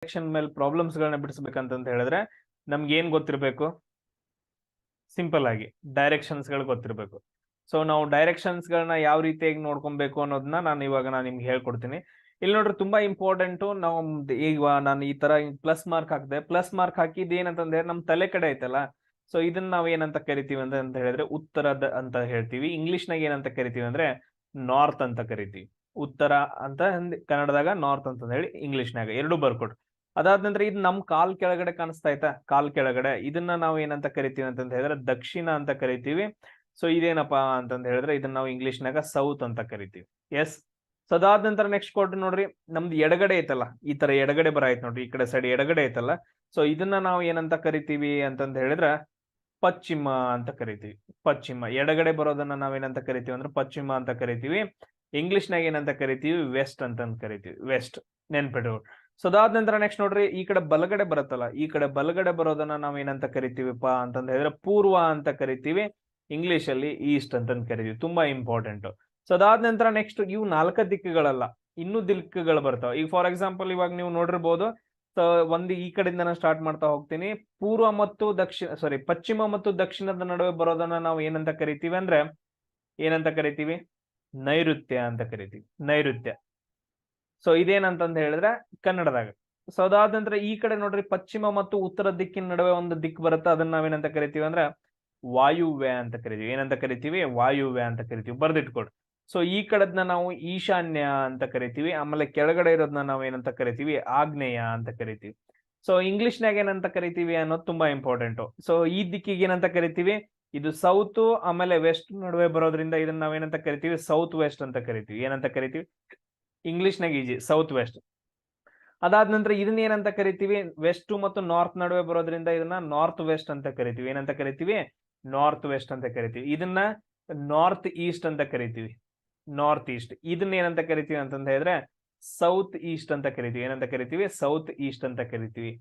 Direction ಮೇಲೆ problems ಗಳನ್ನ ಬಿಡಿಸ್ಬೇಕಂತ ಹೇಳಿದ್ರೆ ನಮ್ಗೆ ಏನ್ ಗೊತ್ತಿರಬೇಕು? ಸಿಂಪಲ್ ಆಗಿ ಡೈರೆಕ್ಷನ್ಸ್ ಗಳು ಗೊತ್ತಿರಬೇಕು. ಸೊ ನಾವು ಡೈರೆಕ್ಷನ್ಸ್ ಗಳನ್ನ ಯಾವ ರೀತಿಯಾಗಿ ನೋಡ್ಕೊಬೇಕು ಅನ್ನೋದನ್ನ ನಾನು ನಿಮ್ಗೆ ಹೇಳ್ಕೊಡ್ತೀನಿ. ಇಲ್ಲಿ ನೋಡ್ರಿ, ತುಂಬಾ ಇಂಪಾರ್ಟೆಂಟ್. ನಾವು ಈಗ ನಾನು ಈ ತರ ಪ್ಲಸ್ ಮಾರ್ಕ್ ಹಾಕಿದೆ. ಪ್ಲಸ್ ಮಾರ್ಕ್ ಹಾಕಿದ್ ಏನಂತಂದ್ರೆ ನಮ್ ತಲೆ ಕಡೆ ಐತಲ್ಲ, ಸೊ ಇದನ್ನ ನಾವ್ ಏನಂತ ಕರಿತೀವಿ ಅಂತ ಹೇಳಿದ್ರೆ ಉತ್ತರದ ಅಂತ ಹೇಳ್ತೀವಿ. ಇಂಗ್ಲಿಷ್ ನಾಗ ಏನಂತ ಕರಿತೀವಿ ಅಂದ್ರೆ ನಾರ್ತ್ ಅಂತ ಕರಿತೀವಿ. ಉತ್ತರ ಅಂತ ಕನ್ನಡದಾಗ, ನಾರ್ತ್ ಅಂತ ಹೇಳಿ ಇಂಗ್ಲಿಷ್ನಾಗ ಎರಡು ಬರ್ಕೊಡ್ರಿ. ಅದಾದ ನಂತರ ಇದು ನಮ್ ಕಾಲ್ ಕೆಳಗಡೆ ಕಾಣಿಸ್ತಾ ಆಯ್ತಾ? ಕಾಲ್ ಕೆಳಗಡೆ ಇದನ್ನ ನಾವು ಏನಂತ ಕರಿತೀವಿ ಅಂತಂತ ಹೇಳಿದ್ರೆ ದಕ್ಷಿಣ ಅಂತ ಕರಿತೀವಿ. ಸೊ ಇದೇನಪ್ಪಾ ಅಂತಂದ ಹೇಳಿದ್ರೆ ಇದನ್ನ ನಾವು ಇಂಗ್ಲಿಷ್ನಾಗ ಸೌತ್ ಅಂತ ಕರಿತೀವಿ. ಎಸ್. ಸೊ ಅದಾದ ನಂತರ ನೆಕ್ಸ್ಟ್ ಕೊಟ್ರಿ ನೋಡ್ರಿ, ನಮ್ದು ಎಡಗಡೆ ಐತಲ್ಲ, ಈ ತರ ಎಡಗಡೆ ಬರಾಯ್ತು ನೋಡ್ರಿ, ಈ ಕಡೆ ಸೈಡ್ ಎಡಗಡೆ ಐತಲ್ಲ. ಸೊ ಇದನ್ನ ನಾವು ಏನಂತ ಕರಿತೀವಿ ಅಂತಂದ ಹೇಳಿದ್ರೆ ಪಶ್ಚಿಮ ಅಂತ ಕರಿತೀವಿ. ಪಶ್ಚಿಮ ಎಡಗಡೆ ಬರೋದನ್ನ ನಾವೇನಂತ ಕರಿತೀವಿ ಅಂದ್ರೆ ಪಶ್ಚಿಮ ಅಂತ ಕರಿತೀವಿ. ಇಂಗ್ಲಿಷ್ನಾಗ ಏನಂತ ಕರಿತೀವಿ? ವೆಸ್ಟ್ ಅಂತ ಕರಿತೀವಿ. ವೆಸ್ಟ್ ನೆನ್ಪಿಡು. ಸೊ ಅದಾದ ನಂತರ ನೆಕ್ಸ್ಟ್ ನೋಡ್ರಿ, ಈ ಕಡೆ ಬಲಗಡೆ ಬರುತ್ತಲ್ಲ, ಈ ಕಡೆ ಬಲಗಡೆ ಬರೋದನ್ನ ನಾವ್ ಏನಂತ ಕರಿತೀವಿಪ್ಪ ಅಂತಂದ ಹೇಳಿದ್ರೆ ಪೂರ್ವ ಅಂತ ಕರಿತೀವಿ. ಇಂಗ್ಲಿಷ್ ಅಲ್ಲಿ ಈಸ್ಟ್ ಅಂತ ಕರಿತೀವಿ. ತುಂಬಾ ಇಂಪಾರ್ಟೆಂಟ್. ಸೊ ಅದಾದ ನಂತರ ನೆಕ್ಸ್ಟ್ ಇವು 4 ದಿಕ್ಕುಗಳಲ್ಲ, ಇನ್ನೂ ದಿಕ್ಕುಗಳು ಬರ್ತಾವ. ಈಗ ಫಾರ್ ಎಕ್ಸಾಂಪಲ್ ಇವಾಗ ನೀವು ನೋಡಿರ್ಬೋದು. ಸೊ ಒಂದು ಈ ಕಡೆಯಿಂದ ನಾನು ಸ್ಟಾರ್ಟ್ ಮಾಡ್ತಾ ಹೋಗ್ತೀನಿ. ಪೂರ್ವ ಮತ್ತು ಪಶ್ಚಿಮ ಮತ್ತು ದಕ್ಷಿಣದ ನಡುವೆ ಬರೋದನ್ನ ನಾವು ಏನಂತ ಕರಿತೀವಿ ಅಂದ್ರೆ ಏನಂತ ಕರಿತೀವಿ? ನೈಋತ್ಯ ಅಂತ ಕರಿತೀವಿ. ನೈಋತ್ಯ. ಸೊ ಇದೇನಂತಂದ ಹೇಳಿದ್ರೆ ಕನ್ನಡದಾಗ. ಸೊ ಅದಾದ ನಂತರ ಈ ಕಡೆ ನೋಡ್ರಿ, ಪಶ್ಚಿಮ ಮತ್ತು ಉತ್ತರ ದಿಕ್ಕಿನ ನಡುವೆ ಒಂದು ದಿಕ್ಕು ಬರುತ್ತೆ, ಅದನ್ನ ನಾವೇನಂತ ಕರಿತೀವಿ ಅಂದ್ರೆ ವಾಯುವ್ಯ ಅಂತ ಕರಿತೀವಿ. ಏನಂತ ಕರಿತೀವಿ? ವಾಯುವ್ಯ ಅಂತ ಕರಿತೀವಿ. ಬರ್ದಿಟ್ಕೊಡ್ರಿ. ಸೊ ಈ ಕಡೆದ್ನ ನಾವು ಈಶಾನ್ಯ ಅಂತ ಕರಿತೀವಿ. ಆಮೇಲೆ ಕೆಳಗಡೆ ಇರೋದನ್ನ ನಾವು ಏನಂತ ಕರಿತೀವಿ? ಆಗ್ನೇಯ ಅಂತ ಕರಿತೀವಿ. ಸೊ ಇಂಗ್ಲಿಷ್ನಾಗ ಏನಂತ ಕರಿತೀವಿ ಅನ್ನೋದು ತುಂಬಾ ಇಂಪಾರ್ಟೆಂಟ್. ಸೊ ಈ ದಿಕ್ಕಿಗೆ ಏನಂತ ಕರಿತೀವಿ? ಇದು ಸೌತ್ ಆಮೇಲೆ ವೆಸ್ಟ್ ನಡುವೆ ಬರೋದ್ರಿಂದ ಇದನ್ನ ನಾವೇನಂತ ಕರಿತೀವಿ? ಸೌತ್ ವೆಸ್ಟ್ ಅಂತ ಕರಿತೀವಿ. ಏನಂತ ಕರಿತೀವಿ? ಇಂಗ್ಲಿಷ್ನಾಗ ಈಜಿ, ಸೌತ್ ವೆಸ್ಟ್. ಅದಾದ ನಂತರ ಇದನ್ನ ಏನಂತ ಕರಿತೀವಿ? ವೆಸ್ಟ್ ಮತ್ತು ನಾರ್ತ್ ನಡುವೆ ಬರೋದ್ರಿಂದ ಇದನ್ನ ನಾರ್ತ್ ವೆಸ್ಟ್ ಅಂತ ಕರಿತೀವಿ. ಏನಂತ ಕರಿತೀವಿ? ನಾರ್ತ್ ವೆಸ್ಟ್ ಅಂತ ಕರಿತೀವಿ. ಇದನ್ನ ನಾರ್ತ್ ಈಸ್ಟ್ ಅಂತ ಕರಿತೀವಿ. North East. ಇದನ್ನ ಏನಂತ ಕರಿತೀವಿ ಅಂತಂದ ಹೇಳಿದ್ರೆ ಸೌತ್ ಈಸ್ಟ್ ಅಂತ ಕರಿತೀವಿ. ಏನಂತ ಕರಿತೀವಿ? ಸೌತ್ ಈಸ್ಟ್ ಅಂತ ಕರಿತೀವಿ.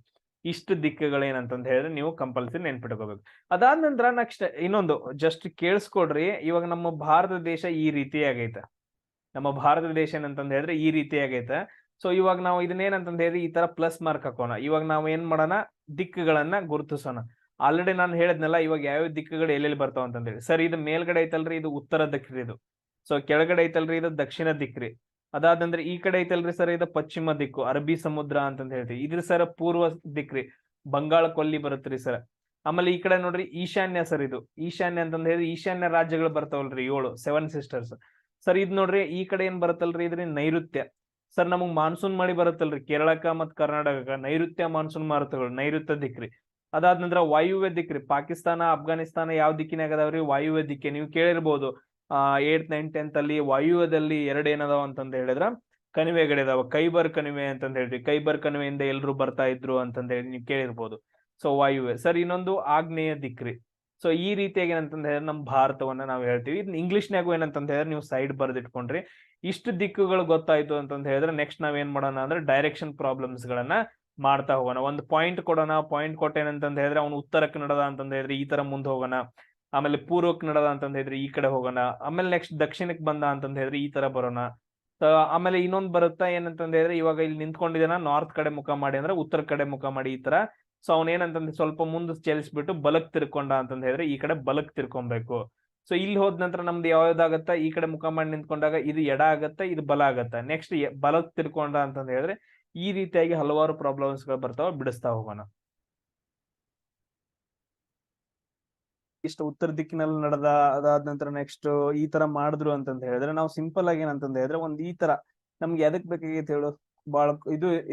ಇಷ್ಟು ದಿಕ್ಕುಗಳೇನಂತಂದ ಹೇಳಿದ್ರೆ ನೀವು ಕಂಪಲ್ಸರಿ ನೆನ್ಪಿಟ್ಕೋಬೇಕು. ಅದಾದ ನಂತರ ನೆಕ್ಸ್ಟ್ ಇನ್ನೊಂದು ಜಸ್ಟ್ ಕೇಳಿಸ್ಕೊಡ್ರಿ. ಇವಾಗ ನಮ್ಮ ಭಾರತ ದೇಶ ಈ ರೀತಿ ಆಗೈತೆ. ನಮ್ಮ ಭಾರತ ದೇಶ ಏನಂತಂದ ಹೇಳಿದ್ರೆ ಈ ರೀತಿ ಆಗೈತೆ. ಸೊ ಇವಾಗ ನಾವು ಇದನ್ನೇನಂತಂದ ಹೇಳಿದ್ರೆ ಈ ತರ ಪ್ಲಸ್ ಮಾರ್ಕ್ ಹಾಕೋಣ. ಇವಾಗ ನಾವು ಏನ್ ಮಾಡೋಣ? ದಿಕ್ಕುಗಳನ್ನ ಗುರುತಿಸೋಣ. ಆಲ್ರೆಡಿ ನಾನು ಹೇಳಿದ್ನಲ್ಲ ಇವಾಗ ಯಾವ್ಯಾವ ದಿಕ್ಕುಗಳು ಎಲ್ಲೆಲ್ಲಿ ಬರ್ತಾವ ಅಂತಂದೇಳಿ. ಸರ್ ಇದು ಮೇಲ್ಗಡೆ ಐತಲ್ರಿ, ಇದು ಉತ್ತರ ದಿಕ್ಕ್ರಿ. ಇದು ಸೊ ಕೆಳಗಡೆ ಐತಲ್ರಿ, ಇದು ದಕ್ಷಿಣ ದಿಕ್ಕ್ರಿ. ಅದಾದಂದ್ರೆ ಈ ಕಡೆ ಐತಲ್ರಿ ಸರ್, ಇದು ಪಶ್ಚಿಮ ದಿಕ್ಕು, ಅರಬ್ಬಿ ಸಮುದ್ರ ಅಂತಂದ ಹೇಳ್ತೀವಿ. ಇದ್ರ ಸರ್ ಪೂರ್ವ ದಿಕ್ಕ್ರಿ, ಬಂಗಾಳ ಕೊಲ್ಲಿ ಬರುತ್ತ್ರಿ ಸರ್. ಆಮೇಲೆ ಈ ಕಡೆ ನೋಡ್ರಿ ಈಶಾನ್ಯ ಸರ್. ಇದು ಈಶಾನ್ಯ ಅಂತಂದ ಹೇಳಿ ಈಶಾನ್ಯ ರಾಜ್ಯಗಳು ಬರ್ತಾವಲ್ರಿ, 7 ಸಿಸ್ಟರ್ಸ್. ಸರ್ ಇದ್ ನೋಡ್ರಿ, ಈ ಕಡೆ ಏನ್ ಬರುತ್ತಲ್ರಿ, ಇದ್ರಿ ನೈಋತ್ಯ. ಸರ್ ನಮಗ್ ಮಾನ್ಸೂನ್ ಮಳಿ ಬರುತ್ತಲ್ರಿ ಕೇರಳಕ್ಕ ಮತ್ ಕರ್ನಾಟಕಕ್ಕ, ನೈಋತ್ಯ ಮಾನ್ಸೂನ್ ಮಾರುತಗಳು, ನೈಋತ್ಯ ದಿಕ್ಕ್ರಿ. ಅದಾದ ನಂತರ ವಾಯುವ್ಯ ದಿಕ್ಕ್ರಿ, ಪಾಕಿಸ್ತಾನ ಅಫ್ಘಾನಿಸ್ತಾನ ಯಾವ ದಿಕ್ಕಿನಾಗ ಅದಾವ್ರಿ? ವಾಯುವ್ಯ ದಿಕ್ಕೆ. ನೀವು ಕೇಳಿರ್ಬೋದು 8th 9th 10th ಅಲ್ಲಿ ವಾಯುವ್ಯದಲ್ಲಿ 2 ಏನದಾವ ಅಂತಂದ ಹೇಳಿದ್ರ ಕಣಿವೆಗಳಿದಾವ. ಕೈಬರ್ ಕಣಿವೆ ಅಂತಂದ ಹೇಳ್ತೀವಿ. ಕೈಬರ್ ಕಣಿವೆಯಿಂದ ಎಲ್ರು ಬರ್ತಾ ಇದ್ರು ಅಂತಂದ ಹೇಳಿ ನೀವು ಕೇಳಿರ್ಬೋದು. ಸೊ ವಾಯುವ್ಯ. ಸರ್ ಇನ್ನೊಂದು ಆಗ್ನೇಯ ದಿಕ್ಕ್ರಿ. ಸೊ ಈ ರೀತಿಯಾಗಿ ಏನಂತಂದ ಹೇಳಿದ್ರೆ ನಮ್ಮ ಭಾರತವನ್ನ ನಾವು ಹೇಳ್ತೀವಿ. ಇದನ್ನ ಇಂಗ್ಲಿಷ್ನಾಗು ಏನಂತಂದ ಹೇಳಿದ್ರೆ ನೀವು ಸೈಡ್ ಬರ್ದಿಟ್ಕೊಂಡ್ರಿ. ಇಷ್ಟು ದಿಕ್ಕುಗಳು ಗೊತ್ತಾಯ್ತು ಅಂತಂದ ಹೇಳಿದ್ರೆ ನೆಕ್ಸ್ಟ್ ನಾವ್ ಏನ್ ಮಾಡೋಣ ಅಂದ್ರೆ ಡೈರೆಕ್ಷನ್ ಪ್ರಾಬ್ಲಮ್ಸ್ ಗಳನ್ನ ಮಾಡ್ತಾ ಹೋಗೋಣ. ಒಂದು ಪಾಯಿಂಟ್ ಕೊಡೋಣ. ಪಾಯಿಂಟ್ ಕೊಟ್ಟೇನಂತಂದ ಹೇಳಿದ್ರೆ ಅವ್ನು ಉತ್ತರ ಕನ್ನಡದ ಅಂತಂದ ಹೇಳಿದ್ರೆ ಈ ತರ ಮುಂದೆ ಹೋಗೋಣ. ಆಮೇಲೆ ಪೂರ್ವ ಕನ್ನಡದ ಅಂತಂದ ಹೇಳಿದ್ರೆ ಈ ಕಡೆ ಹೋಗೋಣ. ಆಮೇಲೆ ನೆಕ್ಸ್ಟ್ ದಕ್ಷಿಣಕ್ಕೆ ಬಂದ ಅಂತಂದ ಹೇಳಿದ್ರೆ ಈ ತರ ಬರೋಣ. ಆಮೇಲೆ ಇನ್ನೊಂದು ಬರುತ್ತಾ ಏನಂತಂದ ಹೇಳಿದ್ರೆ ಇವಾಗ ಇಲ್ಲಿ ನಿಂತ್ಕೊಂಡಿದ್ದಾನ, ನಾರ್ತ್ ಕಡೆ ಮುಖ ಮಾಡಿ ಅಂದ್ರೆ ಉತ್ತರ ಕಡೆ ಮುಖ ಮಾಡಿ, ಈ ತರ. ಸೊ ಅವ್ನ ಏನಂತಂದ್ರೆ ಸ್ವಲ್ಪ ಮುಂದೆ ಚಲಿಸ್ಬಿಟ್ಟು ಬಲಕ್ ತಿರ್ಕೊಂಡ ಅಂತಂದ ಹೇಳಿದ್ರೆ ಈ ಕಡೆ ಬಲಕ್ ತಿರ್ಕೊಬೇಕು. ಸೊ ಇಲ್ಲಿ ಹೋದ ನಂತರ ನಮ್ದು ಯಾವ್ದಾಗತ್ತ, ಈ ಕಡೆ ಮುಖ ಮಾಡಿ ನಿಂತ್ಕೊಂಡಾಗ ಇದು ಎಡ ಆಗತ್ತ, ಇದು ಬಲ ಆಗತ್ತ. ನೆಕ್ಸ್ಟ್ ಬಲಕ್ ತಿರ್ಕೊಂಡ ಅಂತಂದ ಹೇಳಿದ್ರೆ ಈ ರೀತಿಯಾಗಿ ಹಲವಾರು ಪ್ರಾಬ್ಲಮ್ಸ್ ಗಳು ಬರ್ತಾವ, ಬಿಡಿಸ್ತಾ ಹೋಗೋಣ. ಇಷ್ಟು ಉತ್ತರ ದಿಕ್ಕಿನಲ್ಲಿ ನಡೆದ. ಅದಾದ ನಂತರ ನೆಕ್ಸ್ಟ್ ಈ ತರ ಮಾಡಿದ್ರು ಅಂತಂದ ಹೇಳಿದ್ರೆ ನಾವು ಸಿಂಪಲ್ ಆಗಿ ಏನಂತಂದ ಹೇಳಿದ್ರೆ ಒಂದ್ ಈ ತರ ನಮ್ಗೆ ಎದಕ್ ಬೇಕಾಗಿತ್ತು ಹೇಳು? ಬಾಳ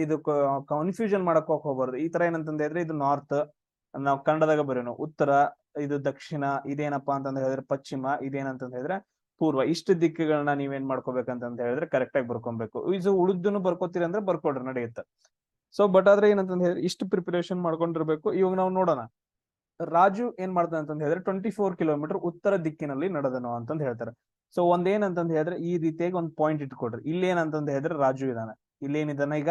ಇದು ಕನ್ಫ್ಯೂಷನ್ ಮಾಡಕ್ ಹೋಗ್ಬಾರ್ದು. ಈ ತರ ಏನಂತಂದ ಹೇಳಿದ್ರೆ ಇದು ನಾರ್ತ್, ನಾವು ಕನ್ನಡದಾಗ ಬರೋನು ಉತ್ತರ, ಇದು ದಕ್ಷಿಣ, ಇದೇನಪ್ಪಾ ಅಂತಂದ ಹೇಳಿದ್ರೆ ಪಶ್ಚಿಮ, ಇದೇನಂತಂದ ಹೇಳಿದ್ರೆ ಪೂರ್ವ. ಇಷ್ಟು ದಿಕ್ಕುಗಳನ್ನ ನೀವೇನ್ ಮಾಡ್ಕೋಬೇಕಂತಂದ ಹೇಳಿದ್ರೆ ಕರೆಕ್ಟ್ ಆಗಿ ಬರ್ಕೊಬೇಕು. ಇದು ಉಳಿದನ್ನು ಬರ್ಕೋತೀರಿ ಅಂದ್ರೆ ಬರ್ಕೊಡ್ರಿ, ನಡೆಯುತ್ತೆ. ಸೊ ಬಟ್ ಆದ್ರೆ ಏನಂತಂದ ಹೇಳಿದ್ರೆ ಇಷ್ಟು ಪ್ರಿಪರೇಷನ್ ಮಾಡ್ಕೊಂಡಿರ್ಬೇಕು. ಇವಾಗ ನಾವು ನೋಡೋಣ. ರಾಜು ಏನ್ ಮಾಡ್ತಾನೆ ಅಂತಂದ ಹೇಳಿದ್ರೆ 24 ಕಿಲೋಮೀಟರ್ ಉತ್ತರ ದಿಕ್ಕಿನಲ್ಲಿ ನಡೆದನು ಅಂತಂದ ಹೇಳ್ತಾರೆ. ಸೊ ಒಂದೇನಂತಂದ ಹೇಳಿದ್ರೆ ಈ ರೀತಿಯಾಗಿ ಒಂದ್ ಪಾಯಿಂಟ್ ಇಟ್ಕೊಡ್ರಿ. ಇಲ್ಲಿ ಏನಂತಂದ ಹೇಳಿದ್ರೆ ರಾಜು ಇದಾನ, ಇಲ್ಲಿ ಏನಿದಾನ ಈಗ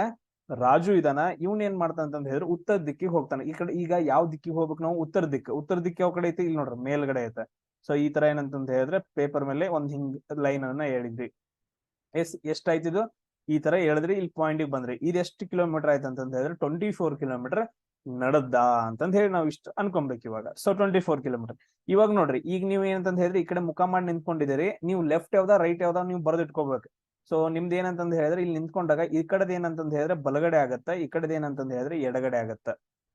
ರಾಜು ಇದಾನ. ಇವನ್ ಏನ್ ಮಾಡ್ತಾನ ಅಂತಂದ ಹೇಳಿದ್ರೆ ಉತ್ತರ ದಿಕ್ಕಿಗೆ ಹೋಗ್ತಾನೆ. ಈ ಕಡೆ ಈಗ ಯಾವ ದಿಕ್ಕಿಗೆ ಹೋಗ್ಬೇಕು ನಾವು? ಉತ್ತರ ದಿಕ್ಕು. ಉತ್ತರ ದಿಕ್ಕು ಯಾವ ಕಡೆ ಐತೆ? ಇಲ್ಲಿ ನೋಡ್ರಿ, ಮೇಲ್ಗಡೆ ಐತೆ. ಸೊ ಈ ತರ ಏನಂತಂದ ಹೇಳಿದ್ರೆ ಪೇಪರ್ ಮೇಲೆ ಒಂದ್ ಹಿಂಗ್ ಲೈನ್ ಅನ್ನ ಹೇಳಿದ್ವಿ. ಎಷ್ಟಾಯ್ತಿದು? ಈ ತರ ಹೇಳಿದ್ರಿ, ಇಲ್ಲಿ ಪಾಯಿಂಟ್ ಬಂದ್ರಿ. ಇದೆಷ್ಟು ಕಿಲೋಮೀಟರ್ ಆಯ್ತು ಅಂತಂದ ಹೇಳಿದ್ರೆ 24 ಕಿಲೋಮೀಟರ್ ನಡೆದ ಅಂತಂದ ಹೇಳಿ ನಾವು ಇಷ್ಟು ಅನ್ಕೊಬೇಕು ಇವಾಗ. So 24 kilometre. ಇವಾಗ ನೋಡ್ರಿ, ಈಗ ನೀವು ಏನಂತ ಹೇಳಿದ್ರೆ ಈ ಕಡೆ ಮುಖ ಮಾಡಿ ನಿಂತ್ಕೊಂಡಿದ್ದೀರಿ, ನೀವು ಲೆಫ್ಟ್ ಯಾವ್ದಾ ರೈಟ್ ಯಾವ್ದಾ ನೀವು ಬರೆದಿಟ್ಕೋಬೇಕು. ಸೊ ನಿಮ್ದು ಏನಂತಂದ ಹೇಳಿದ್ರೆ ಇಲ್ಲಿ ನಿಂತ್ಕೊಂಡಾಗ ಈ ಕಡೆದ ಏನಂತಂದ ಹೇಳಿದ್ರೆ ಬಲಗಡೆ ಆಗತ್ತ, ಈ ಕಡೆದ ಏನಂತಂದ ಹೇಳಿದ್ರೆ ಎಡಗಡೆ ಆಗತ್ತ.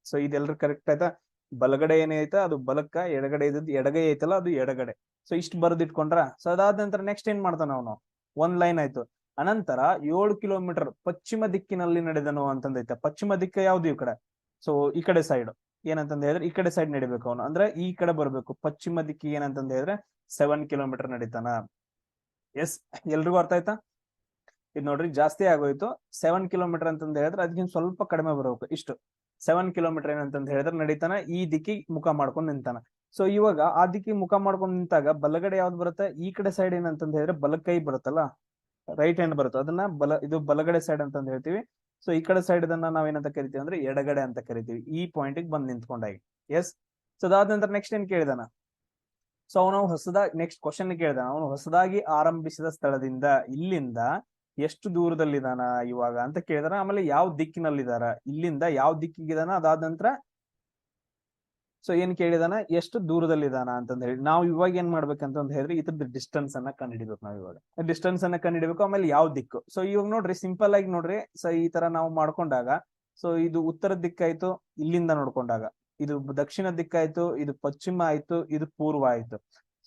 ಸೊ ಇದೆಲ್ಲರೂ ಕರೆಕ್ಟ್ ಆಯ್ತಾ? ಬಲಗಡೆ ಏನೈತ ಅದು ಬಲಕ್ಕ, ಎಡಗಡೆ ಇದ್ದದ್ದು ಎಡಗೈ ಐತಲ್ಲ ಅದು ಎಡಗಡೆ. ಸೊ ಇಷ್ಟು ಬರೆದಿಟ್ಕೊಂಡ್ರ. ಸೊ ಅದಾದ ನಂತರ ನೆಕ್ಸ್ಟ್ ಏನ್ ಮಾಡ್ತಾನ ಅವನು, ಒಂದ್ ಲೈನ್ ಆಯ್ತು. ಅನಂತರ 7 ಕಿಲೋಮೀಟರ್ ಪಶ್ಚಿಮ ದಿಕ್ಕಿನಲ್ಲಿ ನಡೆದನು ಅಂತಂದೈತೆ. ಪಶ್ಚಿಮ ದಿಕ್ಕ ಯಾವ್ದು ಈ ಕಡೆ? ಸೊ ಈ ಕಡೆ ಸೈಡ್ ಏನಂತಂದ ಹೇಳಿದ್ರೆ ಈ ಕಡೆ ಸೈಡ್ ನಡಿಬೇಕು ಅವನು, ಅಂದ್ರೆ ಈ ಕಡೆ ಬರ್ಬೇಕು. ಪಶ್ಚಿಮ ದಿಕ್ಕಿಗೆ ಏನಂತಂದ ಹೇಳಿದ್ರೆ 7 ಕಿಲೋಮೀಟರ್ ನಡೀತಾನ. ಎಸ್, ಎಲ್ರಿಗೂ ಅರ್ಥ ಆಯ್ತಾ? ಇದು ನೋಡ್ರಿ ಜಾಸ್ತಿ ಆಗೋಯ್ತು. 7 ಕಿಲೋಮೀಟರ್ ಅಂತಂದ ಹೇಳಿದ್ರೆ ಅದಕ್ಕಿಂತ ಸ್ವಲ್ಪ ಕಡಿಮೆ ಬರ್ಬೇಕು. ಇಷ್ಟು 7 ಕಿಲೋಮೀಟರ್ ಏನಂತಂದ ಹೇಳಿದ್ರೆ ನಡೀತಾನ, ಈ ದಿಕ್ಕಿಗೆ ಮುಖ ಮಾಡ್ಕೊಂಡು ನಿಂತಾನ. ಸೊ ಇವಾಗ ಆ ದಿಕ್ಕಿಗೆ ಮುಖ ಮಾಡ್ಕೊಂಡು ನಿಂತಾಗ ಬಲಗಡೆ ಯಾವ್ದು ಬರುತ್ತೆ? ಈ ಕಡೆ ಸೈಡ್ ಏನಂತಂದ ಹೇಳಿದ್ರೆ ಬಲಕೈ ಬರುತ್ತಲ್ಲ, ರೈಟ್ ಹ್ಯಾಂಡ್ ಬರುತ್ತೆ, ಅದನ್ನ ಇದು ಬಲಗಡೆ ಸೈಡ್ ಅಂತಂದ ಹೇಳ್ತೀವಿ. ಸೊ ಈ ಕಡೆ ಸೈಡ್ ಅದನ್ನ ನಾವೇನಂತ ಕರಿತೀವಿ ಅಂದ್ರೆ ಎಡಗಡೆ ಅಂತ ಕರಿತೀವಿ. ಈ ಪಾಯಿಂಟ್ ಬಂದ್ ನಿಂತ್ಕೊಂಡಾಗಿ. ಎಸ್. ಸೊ ಅದಾದ ನಂತರ ನೆಕ್ಸ್ಟ್ ಏನ್ ಕೇಳಿದಾನ? ಸೊ ಅವನು ಹೊಸದಾಗಿ ನೆಕ್ಸ್ಟ್ ಕ್ವಶನ್ ಕೇಳಿದಾನ, ಅವನು ಹೊಸದಾಗಿ ಆರಂಭಿಸಿದ ಸ್ಥಳದಿಂದ ಇಲ್ಲಿಂದ ಎಷ್ಟು ದೂರದಲ್ಲಿದಾನ ಇವಾಗ ಅಂತ ಕೇಳಿದಾನ. ಆಮೇಲೆ ಯಾವ ದಿಕ್ಕಿನಲ್ಲಿದಾರ, ಇಲ್ಲಿಂದ ಯಾವ ದಿಕ್ಕಿಗಿದಾನ, ಅದಾದ ನಂತರ ಸೊ ಏನ್ ಕೇಳಿದಾನ, ಎಷ್ಟು ದೂರದಲ್ಲಿದಾನ ಅಂತಂದ ಹೇಳಿ ನಾವು ಇವಾಗ ಏನ್ ಮಾಡ್ಬೇಕಂತ ಹೇಳಿದ್ರೆ ಇದ್ರದ್ದು ಡಿಸ್ಟೆನ್ಸ್ ಅನ್ನ ಕಂಡುಹಿಡಿಬೇಕು. ನಾವು ಇವಾಗ ಡಿಸ್ಟೆನ್ಸ್ ಅನ್ನ ಕಂಡುಹಿಡಿಬೇಕು. ಆಮೇಲೆ ಯಾವ ದಿಕ್ಕು. ಸೊ ಇವಾಗ ನೋಡ್ರಿ ಸಿಂಪಲ್ ಆಗಿ ನೋಡ್ರಿ, ಸೊ ಈ ತರ ನಾವು ಮಾಡ್ಕೊಂಡಾಗ, ಸೊ ಇದು ಉತ್ತರ ದಿಕ್ಕಾಯ್ತು ಇಲ್ಲಿಂದ ನೋಡ್ಕೊಂಡಾಗ, ಇದು ದಕ್ಷಿಣ ದಿಕ್ಕಾಯ್ತು, ಇದು ಪಶ್ಚಿಮ ಆಯ್ತು, ಇದು ಪೂರ್ವ ಆಯ್ತು.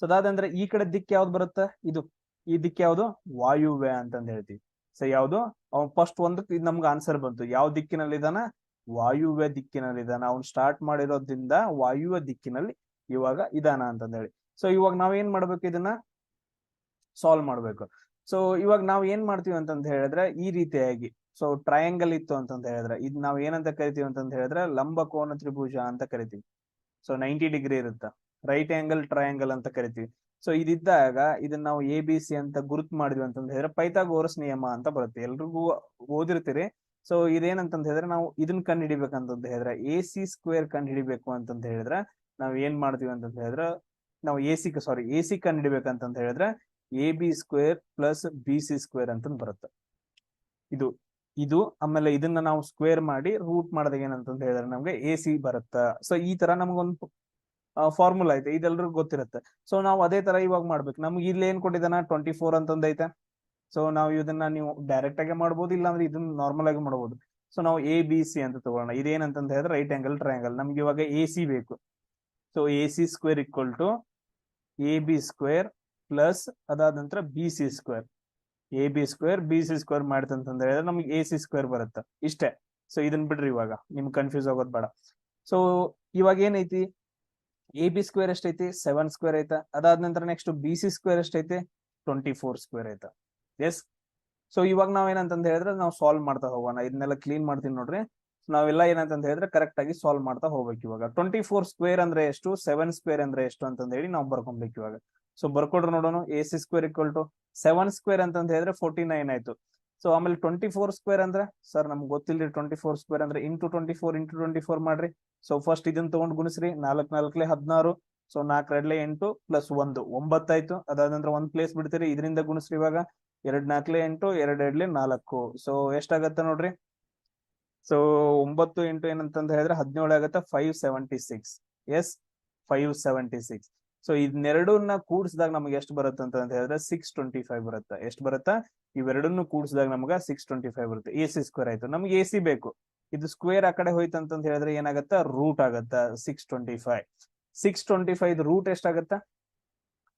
ಸೊ ಅದಾದಂದ್ರೆ ಈ ಕಡೆ ದಿಕ್ಕು ಯಾವ್ದು ಬರುತ್ತೆ? ಇದು ಈ ದಿಕ್ಕು ಯಾವ್ದು? ವಾಯುವ್ಯ ಅಂತಂದ ಹೇಳ್ತೀವಿ. ಸೊ ಯಾವ್ದು? ಅವ್ನು ಫಸ್ಟ್ ಒಂದಕ್ಕೆ ಇದು ನಮ್ಗೆ ಆನ್ಸರ್ ಬಂತು. ಯಾವ ದಿಕ್ಕಿನಲ್ಲಿದಾನ? ವಾಯುವ್ಯ ದಿಕ್ಕಿನಲ್ಲಿದಾನ. ಅವ್ನು ಸ್ಟಾರ್ಟ್ ಮಾಡಿರೋದ್ರಿಂದ ವಾಯುವ್ಯ ದಿಕ್ಕಿನಲ್ಲಿ ಇವಾಗ ಇದಾನ ಅಂತಂದ ಹೇಳಿ. ಸೊ ಇವಾಗ ನಾವ್ ಏನ್ ಮಾಡ್ಬೇಕು, ಇದನ್ನ ಸಾಲ್ವ್ ಮಾಡ್ಬೇಕು. ಸೊ ಇವಾಗ ನಾವ್ ಏನ್ ಮಾಡ್ತೀವಿ ಅಂತಂದ ಹೇಳಿದ್ರೆ ಈ ರೀತಿಯಾಗಿ, ಸೊ ಟ್ರಯಾಂಗಲ್ ಇತ್ತು ಅಂತಂದ ಹೇಳಿದ್ರೆ ಇದ್ ನಾವ್ ಏನಂತ ಕರಿತೀವಿ ಅಂತಂದ ಹೇಳಿದ್ರೆ ಲಂಬ ಕೋನ ತ್ರಿಭುಜ ಅಂತ ಕರಿತೀವಿ. ಸೊ 90 ಡಿಗ್ರಿ ಇರುತ್ತೆ, ರೈಟ್ ಆಂಗಲ್ ಟ್ರಯಾಂಗಲ್ ಅಂತ ಕರಿತೀವಿ. ಸೊ ಇದಿದ್ದಾಗ ಇದನ್ನ ನಾವು ABC ಅಂತ ಗುರುತು ಮಾಡಿದ್ವಿ ಅಂತಂದ ಹೇಳಿದ್ರೆ ಪೈಥಾಗೋರಸ್ ನಿಯಮ ಅಂತ ಬರುತ್ತೆ, ಎಲ್ರಿಗೂ ಓದಿರ್ತೀರಿ. ಸೊ ಇದೇನಂತಂದ ಹೇಳಿದ್ರೆ ನಾವು ಇದನ್ನ ಕಂಡು ಹಿಡಿಬೇಕಂತಂದ ಹೇಳಿದ್ರೆ AC² ಕಂಡು ಹಿಡಿಬೇಕು ಅಂತಂದ ಹೇಳಿದ್ರೆ ನಾವ್ ಏನ್ ಮಾಡ್ತೀವಿ ಅಂತಂದ ಹೇಳಿದ್ರೆ ನಾವು AC ಕಂಡು ಹಿಡಿಬೇಕಂತಂದ ಹೇಳಿದ್ರೆ AB² + BC² ಅಂತ ಬರುತ್ತೆ. ಇದು ಆಮೇಲೆ ಇದನ್ನ ನಾವು ಸ್ಕ್ವೇರ್ ಮಾಡಿ ರೂಟ್ ಮಾಡಿದಾಗ ಏನಂತಂದ ಹೇಳಿದ್ರೆ ನಮ್ಗೆ AC ಬರುತ್ತೆ. ಸೊ ಈ ತರ ನಮ್ಗೊಂದು ಫಾರ್ಮುಲಾ ಐತೆ, ಇದೆಲ್ರಿಗೂ ಗೊತ್ತಿರುತ್ತೆ. ಸೊ ನಾವು ಅದೇ ತರ ಇವಾಗ ಮಾಡ್ಬೇಕು. ನಮ್ಗೆ ಇಲ್ಲಿ ಏನ್ ಕೊಟ್ಟಿದ್ದಾನ 24 ಅಂತಂದ ಐತೆ. ಸೊ ನಾವು ಇದನ್ನ ನೀವು ಡೈರೆಕ್ಟ್ ಆಗಿ ಮಾಡ್ಬೋದು, ಇಲ್ಲಾಂದ್ರೆ ಇದನ್ನ ನಾರ್ಮಲ್ ಆಗಿ ಮಾಡ್ಬೋದು. ಸೊ ನಾವು ABC ಅಂತ ತಗೊಳ್ಳೋಣ. ಇದೇನಂತಂದ ಹೇಳಿದ್ರೆ ರೈಟ್ ಆಂಗಲ್ ಟ್ರಯಾಂಗಲ್. ನಮ್ಗೆ ಇವಾಗ AC ಬೇಕು. ಸೊ AC² = AB² ಪ್ಲಸ್ ಅದಾದ ನಂತರ BC². AB² BC² ಮಾಡ್ತಂತಂದ ಹೇಳಿದ್ರೆ ನಮ್ಗೆ AC² ಬರುತ್ತೆ. ಇಷ್ಟೇ. ಸೊ ಇದನ್ನ ಬಿಡ್ರಿ, ಇವಾಗ ನಿಮ್ಗೆ ಕನ್ಫ್ಯೂಸ್ ಆಗೋದ್ ಬೇಡ. ಸೊ ಇವಾಗ ಏನೈತಿ, AB² ಎಷ್ಟೈತಿ? 7² ಐತೆ. ಅದಾದ ನಂತರ ನೆಕ್ಸ್ಟ್ BC² ಎಷ್ಟೈತೆ? 24² ಐತೆ. ಎಸ್. ಸೊ ಇವಾಗ ನಾವ್ ಏನಂತಂದ ಹೇಳಿದ್ರೆ ನಾವು ಸಾಲ್ವ್ ಮಾಡ್ತಾ ಹೋಗೋಣ. ಇದನ್ನೆಲ್ಲ ಕ್ಲೀನ್ ಮಾಡ್ತೀನಿ ನೋಡ್ರಿ. ನಾವೆಲ್ಲ ಏನಂತಂದ ಹೇಳಿದ್ರೆ ಕರೆಕ್ಟ್ ಆಗಿ ಸಾಲ್ವ್ ಮಾಡ್ತಾ ಹೋಗ್ಬೇಕು. ಇವಾಗ 24² ಅಂದ್ರೆ ಎಷ್ಟು, 7² ಅಂದ್ರೆ ಎಷ್ಟು ಅಂತಂದ ಹೇಳಿ ನಾವು ಬರ್ಕೊಬೇಕು ಇವಾಗ. ಸೊ ಬರ್ಕೊಡ್ರಿ ನೋಡೋಣ. AC² = 7² ಅಂತಂದ ಹೇಳಿದ್ರೆ 49 ಆಯ್ತು. ಸೊ ಆಮೇಲೆ 24² ಅಂದ್ರೆ ಸರ್ ನಮ್ಗೆ ಗೊತ್ತಿಲ್ರಿ. 24² ಅಂದ್ರೆ ಇಂಟು 24 ಮಾಡ್ರಿ. ಸೊ ಫಸ್ಟ್ ಇದನ್ನ ತಗೊಂಡ್ ಗುಣಿಸ್ರಿ. 4 × 4 = 16. ಸೊ 4 × 2 = 8 + 1 9 ಆಯ್ತು. ಅದಾದ ನಂತರ ಒಂದ್ ಪ್ಲೇಸ್ ಬಿಡ್ತೀರಿ, ಇದರಿಂದ ಗುಣಿಸ್ರಿ. ಇವಾಗ 2 × 4 = 8, 2 × 2 = 4. ಸೊ ಎಷ್ಟಾಗತ್ತೆ ನೋಡ್ರಿ. ಸೊ 9 × ಏನಂತಂದ ಹೇಳಿದ್ರೆ 17 ಆಗತ್ತೆ. 576. ಎಸ್, 576. ಸೊ ಇದನ್ನೆರಡನ್ನ ಕೂಡಿಸಿದಾಗ ನಮ್ಗೆ ಎಷ್ಟು ಬರುತ್ತೆ ಅಂತ ಹೇಳಿದ್ರೆ 625 ಬರುತ್ತೆ. ಎಷ್ಟು ಬರುತ್ತಾ? ಇವೆರಡನ್ನು ಕೂಡಿಸಿದಾಗ ನಮ್ಗೆ 625 ಬರುತ್ತೆ. AC² ಆಯ್ತು. ನಮ್ಗೆ AC ಬೇಕು. ಇದು ಸ್ಕ್ವೇರ್ ಆ ಕಡೆ ಹೋಯ್ತು ಅಂತಂತ ಹೇಳಿದ್ರೆ ಏನಾಗತ್ತ? ರೂಟ್ ಆಗತ್ತ. 625. 625 ರೂಟ್ ಎಷ್ಟಾಗತ್ತ?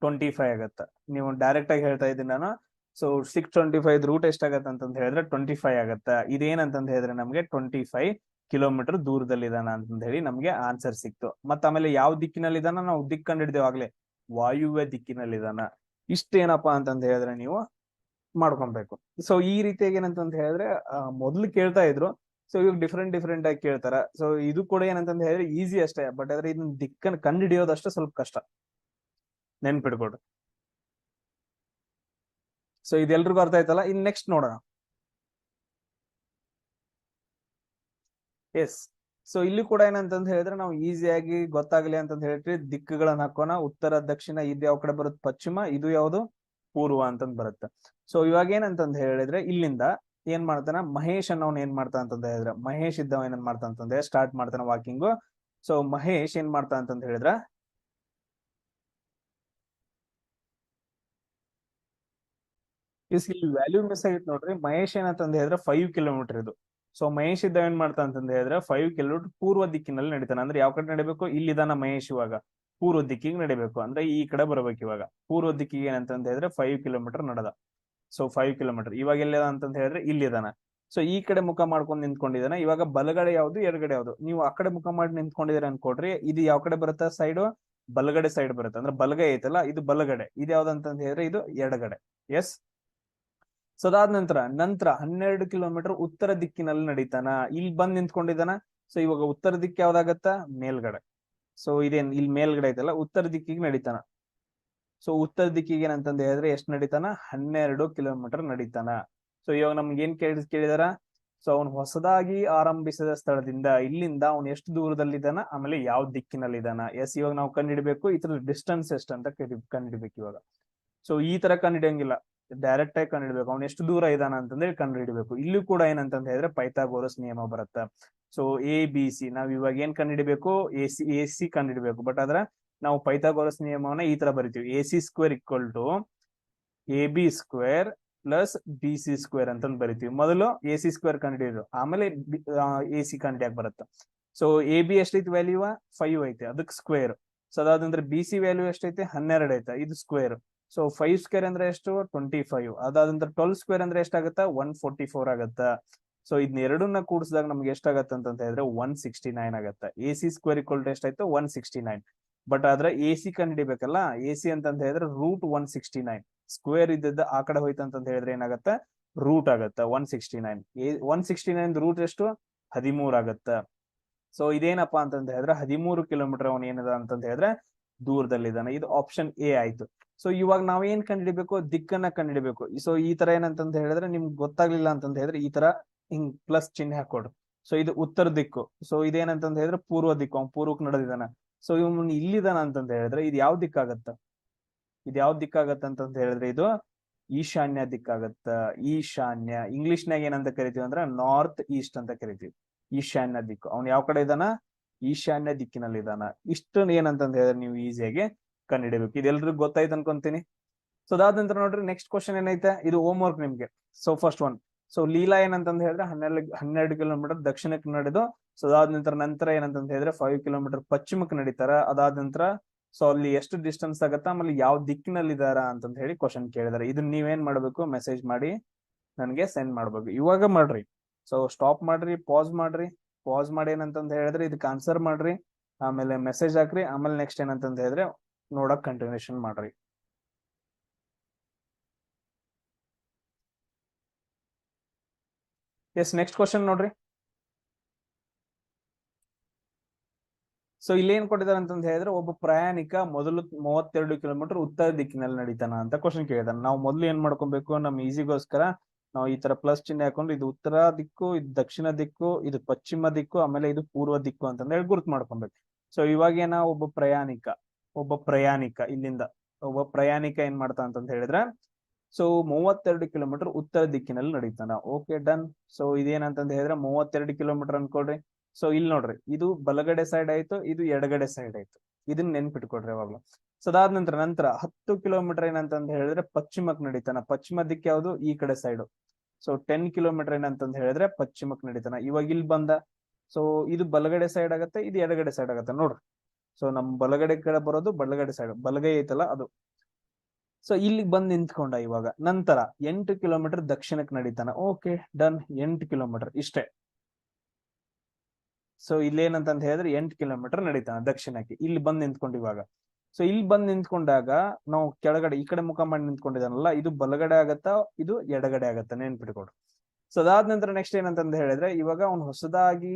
25 ಆಗತ್ತ. ನೀವು ಡೈರೆಕ್ಟ್ ಆಗಿ ಹೇಳ್ತಾ ಇದ್ದೀನಿ ನಾನು. ಸೊ 625 ರೂಟ್ ಎಷ್ಟಾಗತ್ತೆ ಅಂತಂದ ಹೇಳಿದ್ರೆ 25 ಆಗತ್ತ. ಇದೇನಂತಂದ ಹೇಳಿದ್ರೆ ನಮ್ಗೆ 25 ಕಿಲೋಮೀಟರ್ ದೂರದಲ್ಲಿದಾನ ಅಂತಂದ ಹೇಳಿ ನಮ್ಗೆ ಆನ್ಸರ್ ಸಿಕ್ತು. ಮತ್ತ ಆಮೇಲೆ ಯಾವ ದಿಕ್ಕಿನಲ್ಲಿದಾನ ನಾವು ದಿಕ್ಕು ಕಂಡಿಡ್ದೇವ್ ಆಗ್ಲೇ, ವಾಯುವ್ಯ ದಿಕ್ಕಿನಲ್ಲಿದಾನ. ಇಷ್ಟೇನಪ್ಪಾ ಅಂತಂದ ಹೇಳಿದ್ರೆ ನೀವು ಮಾಡ್ಕೊಬೇಕು. ಸೊ ಈ ರೀತಿಯಾಗಿ ಏನಂತಂದ ಹೇಳಿದ್ರೆ ಮೊದ್ಲು ಕೇಳ್ತಾ ಇದ್ರು. ಸೊ ಇವಾಗ ಡಿಫ್ರೆಂಟ್ ಆಗಿ ಕೇಳ್ತಾರ. ಸೊ ಇದು ಕೂಡ ಏನಂತಂದ ಹೇಳಿದ್ರೆ ಈಸಿ ಅಷ್ಟೇ, ಬಟ್ ಆದ್ರೆ ಇದನ್ನ ದಿಕ್ಕನ್ನು ಕಂಡುಹಿಡಿಯೋದಷ್ಟೇ ಸ್ವಲ್ಪ ಕಷ್ಟ. ನೆನ್ಪಿಡ್ಕೊಡ್ರಿ. ಸೊ ಇದೆಲ್ರಿಗೂ ಅರ್ಥ ಆಯ್ತಲ್ಲ. ಇನ್ ನೆಕ್ಸ್ಟ್ ನೋಡೋಣ. ಎಸ್. ಸೊ ಇಲ್ಲಿ ಕೂಡ ಏನಂತಂದ ಹೇಳಿದ್ರೆ ನಾವು ಈಸಿಯಾಗಿ ಗೊತ್ತಾಗ್ಲಿ ಅಂತಂದ ಹೇಳ್ತೀವಿ, ದಿಕ್ಕುಗಳನ್ನ ಹಾಕೋಣ. ಉತ್ತರ, ದಕ್ಷಿಣ, ಇದು ಯಾವ ಕಡೆ ಬರುತ್ತೆ? ಪಶ್ಚಿಮ. ಇದು ಯಾವುದು? ಪೂರ್ವ ಅಂತಂದ್ ಬರುತ್ತೆ. ಸೊ ಇವಾಗ ಏನಂತಂದ ಹೇಳಿದ್ರೆ ಇಲ್ಲಿಂದ ಏನ್ ಮಾಡ್ತಾನ, ಮಹೇಶ್ ಅನ್ನೋನ್ ಏನ್ ಮಾಡ್ತಾನ ಅಂತಂದ ಹೇಳಿದ್ರ, ಮಹೇಶ್ ಇದ್ದವ ಏನ್ ಮಾಡ್ತಾನ ಅಂತಂದ್ರೆ ಸ್ಟಾರ್ಟ್ ಮಾಡ್ತಾನ ವಾಕಿಂಗು. ಸೊ ಮಹೇಶ್ ಏನ್ ಮಾಡ್ತಾನ ಅಂತಂದ ಹೇಳಿದ್ರ, ಇಲ್ಲಿ ವ್ಯಾಲ್ಯೂ ಮಿಸ್ ಆಗಿತ್ತು ನೋಡ್ರಿ. ಮಹೇಶ್ ಏನಂತಂದ ಹೇಳಿದ್ರೆ 5 ಕಿಲೋಮೀಟರ್ ಇದು. ಸೊ ಮಹೇಶ್ ಇದ್ದ ಏನ್ ಮಾಡ್ತಾ ಅಂತಂದ ಹೇಳಿದ್ರೆ 5 ಕಿಲೋಮೀಟರ್ ಪೂರ್ವ ದಿಕ್ಕಿನಲ್ಲಿ ನಡೀತಾನೆ. ಅಂದ್ರೆ ಯಾವ ಕಡೆ ನಡಿಬೇಕು, ಇಲ್ಲಿದಾನ ಮಹೇಶ್ ಇವಾಗ ಪೂರ್ವ ದಿಕ್ಕಿಗೆ ನಡಿಬೇಕು, ಅಂದ್ರೆ ಈ ಕಡೆ ಬರ್ಬೇಕು. ಇವಾಗ ಪೂರ್ವ ದಿಕ್ಕಿಗೆ ಏನಂತಂದ ಹೇಳಿದ್ರೆ 5 ಕಿಲೋಮೀಟರ್ ನಡೆದ. ಸೊ 5 ಕಿಲೋಮೀಟರ್ ಇವಾಗ ಎಲ್ಲಿದ ಅಂತಂದ ಹೇಳಿದ್ರೆ ಇಲ್ಲಿದಾನ. ಸೊ ಈ ಕಡೆ ಮುಖ ಮಾಡ್ಕೊಂಡು ನಿಂತ್ಕೊಂಡಿದ್ದಾನೆ. ಇವಾಗ ಬಲಗಡೆ ಯಾವ್ದು ಎಡಗಡೆ ಯಾವ್ದು, ನೀವು ಆ ಕಡೆ ಮುಖ ಮಾಡಿ ನಿಂತ್ಕೊಂಡಿದ್ದೀರ ಅನ್ಕೊಡ್ರಿ. ಇದು ಯಾವ ಕಡೆ ಬರುತ್ತೆ ಸೈಡ್, ಬಲಗಡೆ ಸೈಡ್ ಬರುತ್ತೆ. ಅಂದ್ರೆ ಬಲಗೈ ಐತಲ್ಲ ಇದು ಬಲಗಡೆ, ಇದು ಯಾವ್ದಂತಂದ ಹೇಳಿದ್ರೆ ಇದು ಎಡಗಡೆ. ಎಸ್. ಸೊ ಅದಾದ ನಂತರ 12 ಕಿಲೋಮೀಟರ್ ಉತ್ತರ ದಿಕ್ಕಿನಲ್ಲಿ ನಡೀತಾನ. ಇಲ್ಲಿ ಬಂದ್ ನಿಂತ್ಕೊಂಡಿದ್ದಾನ. ಸೊ ಇವಾಗ ಉತ್ತರ ದಿಕ್ಕು ಯಾವ್ದಾಗತ್ತ, ಮೇಲ್ಗಡೆ. ಸೊ ಇದೇನ್ ಇಲ್ಲಿ ಮೇಲ್ಗಡೆ ಐತಲ್ಲ, ಉತ್ತರ ದಿಕ್ಕಿಗೆ ನಡೀತಾನ. ಸೊ ಉತ್ತರ ದಿಕ್ಕಿಗೆ ಏನಂತಂದ ಹೇಳಿದ್ರೆ ಎಷ್ಟು ನಡೀತಾನ, 12 ಕಿಲೋಮೀಟರ್ ನಡೀತಾನ. ಸೊ ಇವಾಗ ನಮ್ಗೆ ಏನ್ ಕೇಳಿದಾರ, ಸೊ ಅವ್ನು ಹೊಸದಾಗಿ ಆರಂಭಿಸಿದ ಸ್ಥಳದಿಂದ ಇಲ್ಲಿಂದ ಅವ್ನು ಎಷ್ಟು ದೂರದಲ್ಲಿದ್ದಾನ, ಆಮೇಲೆ ಯಾವ ದಿಕ್ಕಿನಲ್ಲಿದ್ದಾನ. ಎಸ್, ಇವಾಗ ನಾವು ಕಂಡುಹಿಡಬೇಕು ಇದ್ರ ಡಿಸ್ಟೆನ್ಸ್ ಎಷ್ಟು ಅಂತ ಕಂಡುಹಿಡಬೇಕು ಇವಾಗ. ಸೊ ಈ ತರ ಕಂಡುಹಿಡಿಯಂಗಿಲ್ಲ, ಡೈರೆಕ್ಟ್ ಆಗಿ ಕಂಡುಹಿಡಬೇಕು. ಅವ್ನು ಎಷ್ಟು ದೂರ ಇದಾನ ಅಂತಂದ್ರೆ ಕಂಡುಹಿಡಬೇಕು. ಇಲ್ಲೂ ಕೂಡ ಏನಂತಂದ ಹೇಳಿದ್ರೆ ಪೈಥಾಗೋರಸ್ ನಿಯಮ ಬರುತ್ತೆ. ಸೊ ABC ನಾವ್ ಇವಾಗ ಏನ್ ಕಂಡುಹಿಡಬೇಕು, AC ಕಂಡುಹಿಡಬೇಕು. ಬಟ್ ಆದ್ರೆ ನಾವು ಪೈಥಾಗೋರಸ್ ನಿಯಮವನ್ನ ಈ ತರ ಬರಿತೀವಿ, AC² = AB² + BC² ಅಂತಂದ್ ಬರಿತೀವಿ. ಮೊದಲು AC² ಕಂಡುಹಿಡಿಯೋದು, ಆಮೇಲೆ AC ಕಂಡುಹಿಡಿಯಕ್ ಬರುತ್ತೆ. ಸೊ AB ಎಷ್ಟೈತಿ ವ್ಯಾಲ್ಯೂ, 5 ಐತೆ, ಅದಕ್ಕೆ ಸ್ಕ್ವೇರ್. ಸೊ ಅದಾದಂದ್ರೆ BC ವ್ಯಾಲ್ಯೂ ಎಷ್ಟೈತೆ, 12 ಐತೆ, ಇದು ಸ್ಕ್ವೇರ್. ಸೊ 5² ಅಂದ್ರೆ ಎಷ್ಟು, 25. ಅದಾದಂದ್ರೆ 12² ಅಂದ್ರೆ ಎಷ್ಟಾಗತ್ತ, 144 ಆಗತ್ತ. ಸೊ ಇದನ್ನ ಎರಡನ್ನ ಕೂಡಿಸಿದಾಗ ನಮ್ಗೆ ಎಷ್ಟಾಗತ್ತ ಅಂತ ಹೇಳಿದ್ರೆ 169 ಆಗತ್ತ. AC² = ಎಷ್ಟಾಯ್ತು, 169. ಬಟ್ ಆದ್ರೆ AC ಕಂಡುಹಿಡಿಬೇಕಲ್ಲ, AC ಅಂತಂತ ಹೇಳಿದ್ರೆ √169. ಸ್ಕ್ವೇರ್ ಇದ್ದದ್ದು ಆ ಕಡೆ ಹೋಯ್ತು ಅಂತಂತ ಹೇಳಿದ್ರೆ ಏನಾಗತ್ತ, ರೂಟ್ ಆಗತ್ತ 169. 169 ರೂಟ್ ಎಷ್ಟು, 13 ಆಗತ್ತ. ಸೊ ಇದೇನಪ್ಪಾ ಅಂತಂತ ಹೇಳಿದ್ರೆ 13 ಕಿಲೋಮೀಟರ್ ಅವನ್ ಏನದ ಅಂತಂತ ಹೇಳಿದ್ರೆ ದೂರದಲ್ಲಿದ್ದಾನೆ. ಇದು ಆಪ್ಷನ್ A ಆಯ್ತು. ಸೊ ಇವಾಗ ನಾವ್ ಏನ್ ಕಂಡುಹಿಡಬೇಕು, ದಿಕ್ಕನ್ನ ಕಂಡುಹಿಡಬೇಕು. ಸೊ ಈ ತರ ಏನಂತಂತ ಹೇಳಿದ್ರೆ ನಿಮ್ಗೆ ಗೊತ್ತಾಗ್ಲಿಲ್ಲ ಅಂತಂತ ಹೇಳಿದ್ರೆ ಈ ತರ ಹಿಂಗ್ ಪ್ಲಸ್ ಚಿಹ್ನೆ ಹಾಕೊಡ್ರಿ. ಸೊ ಇದು ಉತ್ತರ ದಿಕ್ಕು. ಸೊ ಇದೇನಂತಂತ ಹೇಳಿದ್ರೆ ಪೂರ್ವ ದಿಕ್ಕು, ಅವ್ನು ಪೂರ್ವಕ್ಕೆ ನಡೆದಿದ್ದಾನ. ಸೊ ಇವನು ಇಲ್ಲಿದಾನ ಅಂತಂತ ಹೇಳಿದ್ರೆ ಇದು ಯಾವ ದಿಕ್ಕಾಗತ್ತ, ಇದು ಯಾವ ದಿಕ್ಕಾಗತ್ತ ಅಂತಂತ ಹೇಳಿದ್ರೆ ಇದು ಈಶಾನ್ಯ ದಿಕ್ಕಾಗತ್ತ. ಈಶಾನ್ಯ ಇಂಗ್ಲಿಷ್ನಾಗ ಏನಂತ ಕರಿತೀವಿ ಅಂದ್ರೆ ನಾರ್ತ್ ಈಸ್ಟ್ ಅಂತ ಕರಿತೀವಿ. ಈಶಾನ್ಯ ದಿಕ್ಕು, ಅವ್ನು ಯಾವ ಕಡೆ ಇದ್ದಾನ, ಈಶಾನ್ಯ ದಿಕ್ಕಿನಲ್ಲಿ ಇದ್ದಾನ. ಇಷ್ಟನ್ನ ಏನಂತಂದ ಹೇಳಿದ್ರೆ ನೀವು ಈಸಿಯಾಗಿ ಕಂಡುಹಿಡಬೇಕು. ಇದೆಲ್ರಿಗೂ ಗೊತ್ತಾಯ್ತು ಅನ್ಕೊಂತೀನಿ. ಸೊ ಅದಾದ ನಂತರ ನೋಡ್ರಿ ನೆಕ್ಸ್ಟ್ ಕ್ವಶನ್ ಏನೈತೆ, ಇದು ಹೋಮ್ ವರ್ಕ್ ನಿಮ್ಗೆ. So first one, so Leela ಏನಂತಂದ ಹೇಳಿದ್ರೆ 12 ಕಿಲೋಮೀಟರ್ ದಕ್ಷಿಣಕ್ಕೆ ನಡೆದು, ಸೊ ಅದಾದ ನಂತರ ಏನಂತಂತ ಹೇಳಿದ್ರೆ 5 ಕಿಲೋಮೀಟರ್ ಪಶ್ಚಿಮಕ್ಕೆ ನಡೀತಾರ. ಅದಾದ ನಂತರ ಸೊ ಅಲ್ಲಿ ಎಷ್ಟು ಡಿಸ್ಟೆನ್ಸ್ ಆಗತ್ತ, ಆಮೇಲೆ ಯಾವ ದಿಕ್ಕಿನಲ್ಲಿ ಇದಾರ ಅಂತಂತ ಹೇಳಿ ಕ್ವಶನ್ ಕೇಳಿದಾರೆ. ಇದನ್ನ ನೀವೇನ್ ಮಾಡ್ಬೇಕು, ಮೆಸೇಜ್ ಮಾಡಿ ನನಗೆ ಸೆಂಡ್ ಮಾಡ್ಬೇಕು. ಇವಾಗ ಮಾಡ್ರಿ. ಸೊ ಸ್ಟಾಪ್ ಮಾಡ್ರಿ, ಪಾಸ್ ಮಾಡಿ ಏನಂತಂದ ಹೇಳಿದ್ರೆ ಇದಕ್ಕೆ ಆನ್ಸರ್ ಮಾಡ್ರಿ, ಆಮೇಲೆ ಮೆಸೇಜ್ ಹಾಕ್ರಿ, ಆಮೇಲೆ ನೆಕ್ಸ್ಟ್ ಏನಂತಂದ ಹೇಳಿದ್ರೆ ನೋಡಕ್ ಕಂಟಿನ್ಯೂಷನ್ ಮಾಡ್ರಿ. ಎಸ್, ನೆಕ್ಸ್ಟ್ ಕ್ವಶನ್ ನೋಡ್ರಿ. ಸೊ ಇಲ್ಲಿ ಏನ್ ಕೊಟ್ಟಿದ್ದಾರೆ ಅಂತಂದ ಹೇಳಿದ್ರೆ ಒಬ್ಬ ಪ್ರಯಾಣಿಕ ಮೊದಲು 32 ಕಿಲೋಮೀಟರ್ ಉತ್ತರ ದಿಕ್ಕಿನಲ್ಲಿ ನಡೀತಾನ ಅಂತ ಕ್ವಶನ್ ಕೇಳಿದಾನೆ. ನಾವು ಮೊದಲು ಏನ್ ಮಾಡ್ಕೊಬೇಕು, ನಮ್ ಈಸಿಗೋಸ್ಕರ ನಾವು ಈ ತರ ಪ್ಲಸ್ ಚಿಹ್ನೆ ಹಾಕೊಂಡು ಇದು ಉತ್ತರ ದಿಕ್ಕು, ಇದು ದಕ್ಷಿಣ ದಿಕ್ಕು, ಇದು ಪಶ್ಚಿಮ ದಿಕ್ಕು, ಆಮೇಲೆ ಇದು ಪೂರ್ವ ದಿಕ್ಕು ಅಂತಂದ ಹೇಳಿ ಗುರುತು ಮಾಡ್ಕೊಬೇಕು. ಸೊ ಇವಾಗೇನ ಒಬ್ಬ ಪ್ರಯಾಣಿಕ ಇಲ್ಲಿಂದ ಒಬ್ಬ ಪ್ರಯಾಣಿಕ ಏನ್ ಮಾಡ್ತಾ ಅಂತಂತ ಹೇಳಿದ್ರೆ, ಸೊ 32 ಕಿಲೋಮೀಟರ್ ಉತ್ತರ ದಿಕ್ಕಿನಲ್ಲಿ ನಡೀತಾನ. Okay, done. ಸೊ ಇದೇನಂತಂದ ಹೇಳಿದ್ರೆ 32 ಕಿಲೋಮೀಟರ್ ಅನ್ಕೊಳ್ರಿ. ಸೊ ಇಲ್ಲಿ ನೋಡ್ರಿ, ಇದು ಬಲಗಡೆ ಸೈಡ್ ಆಯ್ತು, ಇದು ಎಡಗಡೆ ಸೈಡ್ ಆಯ್ತು. ಇದನ್ನ ನೆನ್ಪಿಟ್ಕೊಡ್ರಿ ಯಾವಾಗ್ಲೂ. ಸೊ ಅದಾದ ನಂತರ 10 ಕಿಲೋಮೀಟರ್ ಏನಂತಂದ ಹೇಳಿದ್ರೆ ಪಶ್ಚಿಮಕ್ಕೆ ನಡೀತಾನ. ಪಶ್ಚಿಮ ದಿಕ್ಕು ಯಾವ್ದು, ಈ ಕಡೆ ಸೈಡ್. ಸೊ 10 ಕಿಲೋಮೀಟರ್ ಏನಂತಂದ ಹೇಳಿದ್ರೆ ಪಶ್ಚಿಮಕ್ಕೆ ನಡೀತಾನ. ಇವಾಗ ಇಲ್ಲಿ ಬಂದ, ಸೊ ಇದು ಬಲಗಡೆ ಸೈಡ್ ಆಗತ್ತೆ, ಇದು ಎಡಗಡೆ ಸೈಡ್ ಆಗತ್ತೆ ನೋಡ್ರಿ. ಸೊ ನಮ್ ಬಲಗಡೆ ಕಡೆ ಬರೋದು ಬಲಗಡೆ ಸೈಡ್, ಬಲಗೈ ಐತಲ್ಲ ಅದು. ಸೊ ಇಲ್ಲಿಗೆ ಬಂದ್ ನಿಂತ್ಕೊಂಡ. ಇವಾಗ ನಂತರ 8 ಕಿಲೋಮೀಟರ್ ದಕ್ಷಿಣಕ್ಕೆ ನಡೀತಾನ. Okay, done. 8 ಕಿಲೋಮೀಟರ್ ಇಷ್ಟೇ. ಸೊ ಇಲ್ಲೇನಂತ ಹೇಳಿದ್ರೆ 8 ಕಿಲೋಮೀಟರ್ ನಡೀತಾನ ದಕ್ಷಿಣಕ್ಕೆ. ಇಲ್ಲಿ ಬಂದ್ ನಿಂತ್ಕೊಂಡು ಇವಾಗ. ಸೊ ಇಲ್ಲಿ ಬಂದ್ ನಿಂತ್ಕೊಂಡಾಗ ನಾವು ಕೆಳಗಡೆ ಈ ಕಡೆ ಮುಖ ಮಾಡಿ ನಿಂತ್ಕೊಂಡಿದ್ದಾನಲ್ಲ, ಇದು ಬಲಗಡೆ ಆಗತ್ತ, ಇದು ಎಡಗಡೆ ಆಗತ್ತ, ನೆನ್ಪಿಟ್ಕೊಡ್ರಿ. ಸೊ ಅದಾದ ನಂತರ ನೆಕ್ಸ್ಟ್ ಏನಂತಂದ ಹೇಳಿದ್ರೆ ಇವಾಗ ಅವ್ನು ಹೊಸದಾಗಿ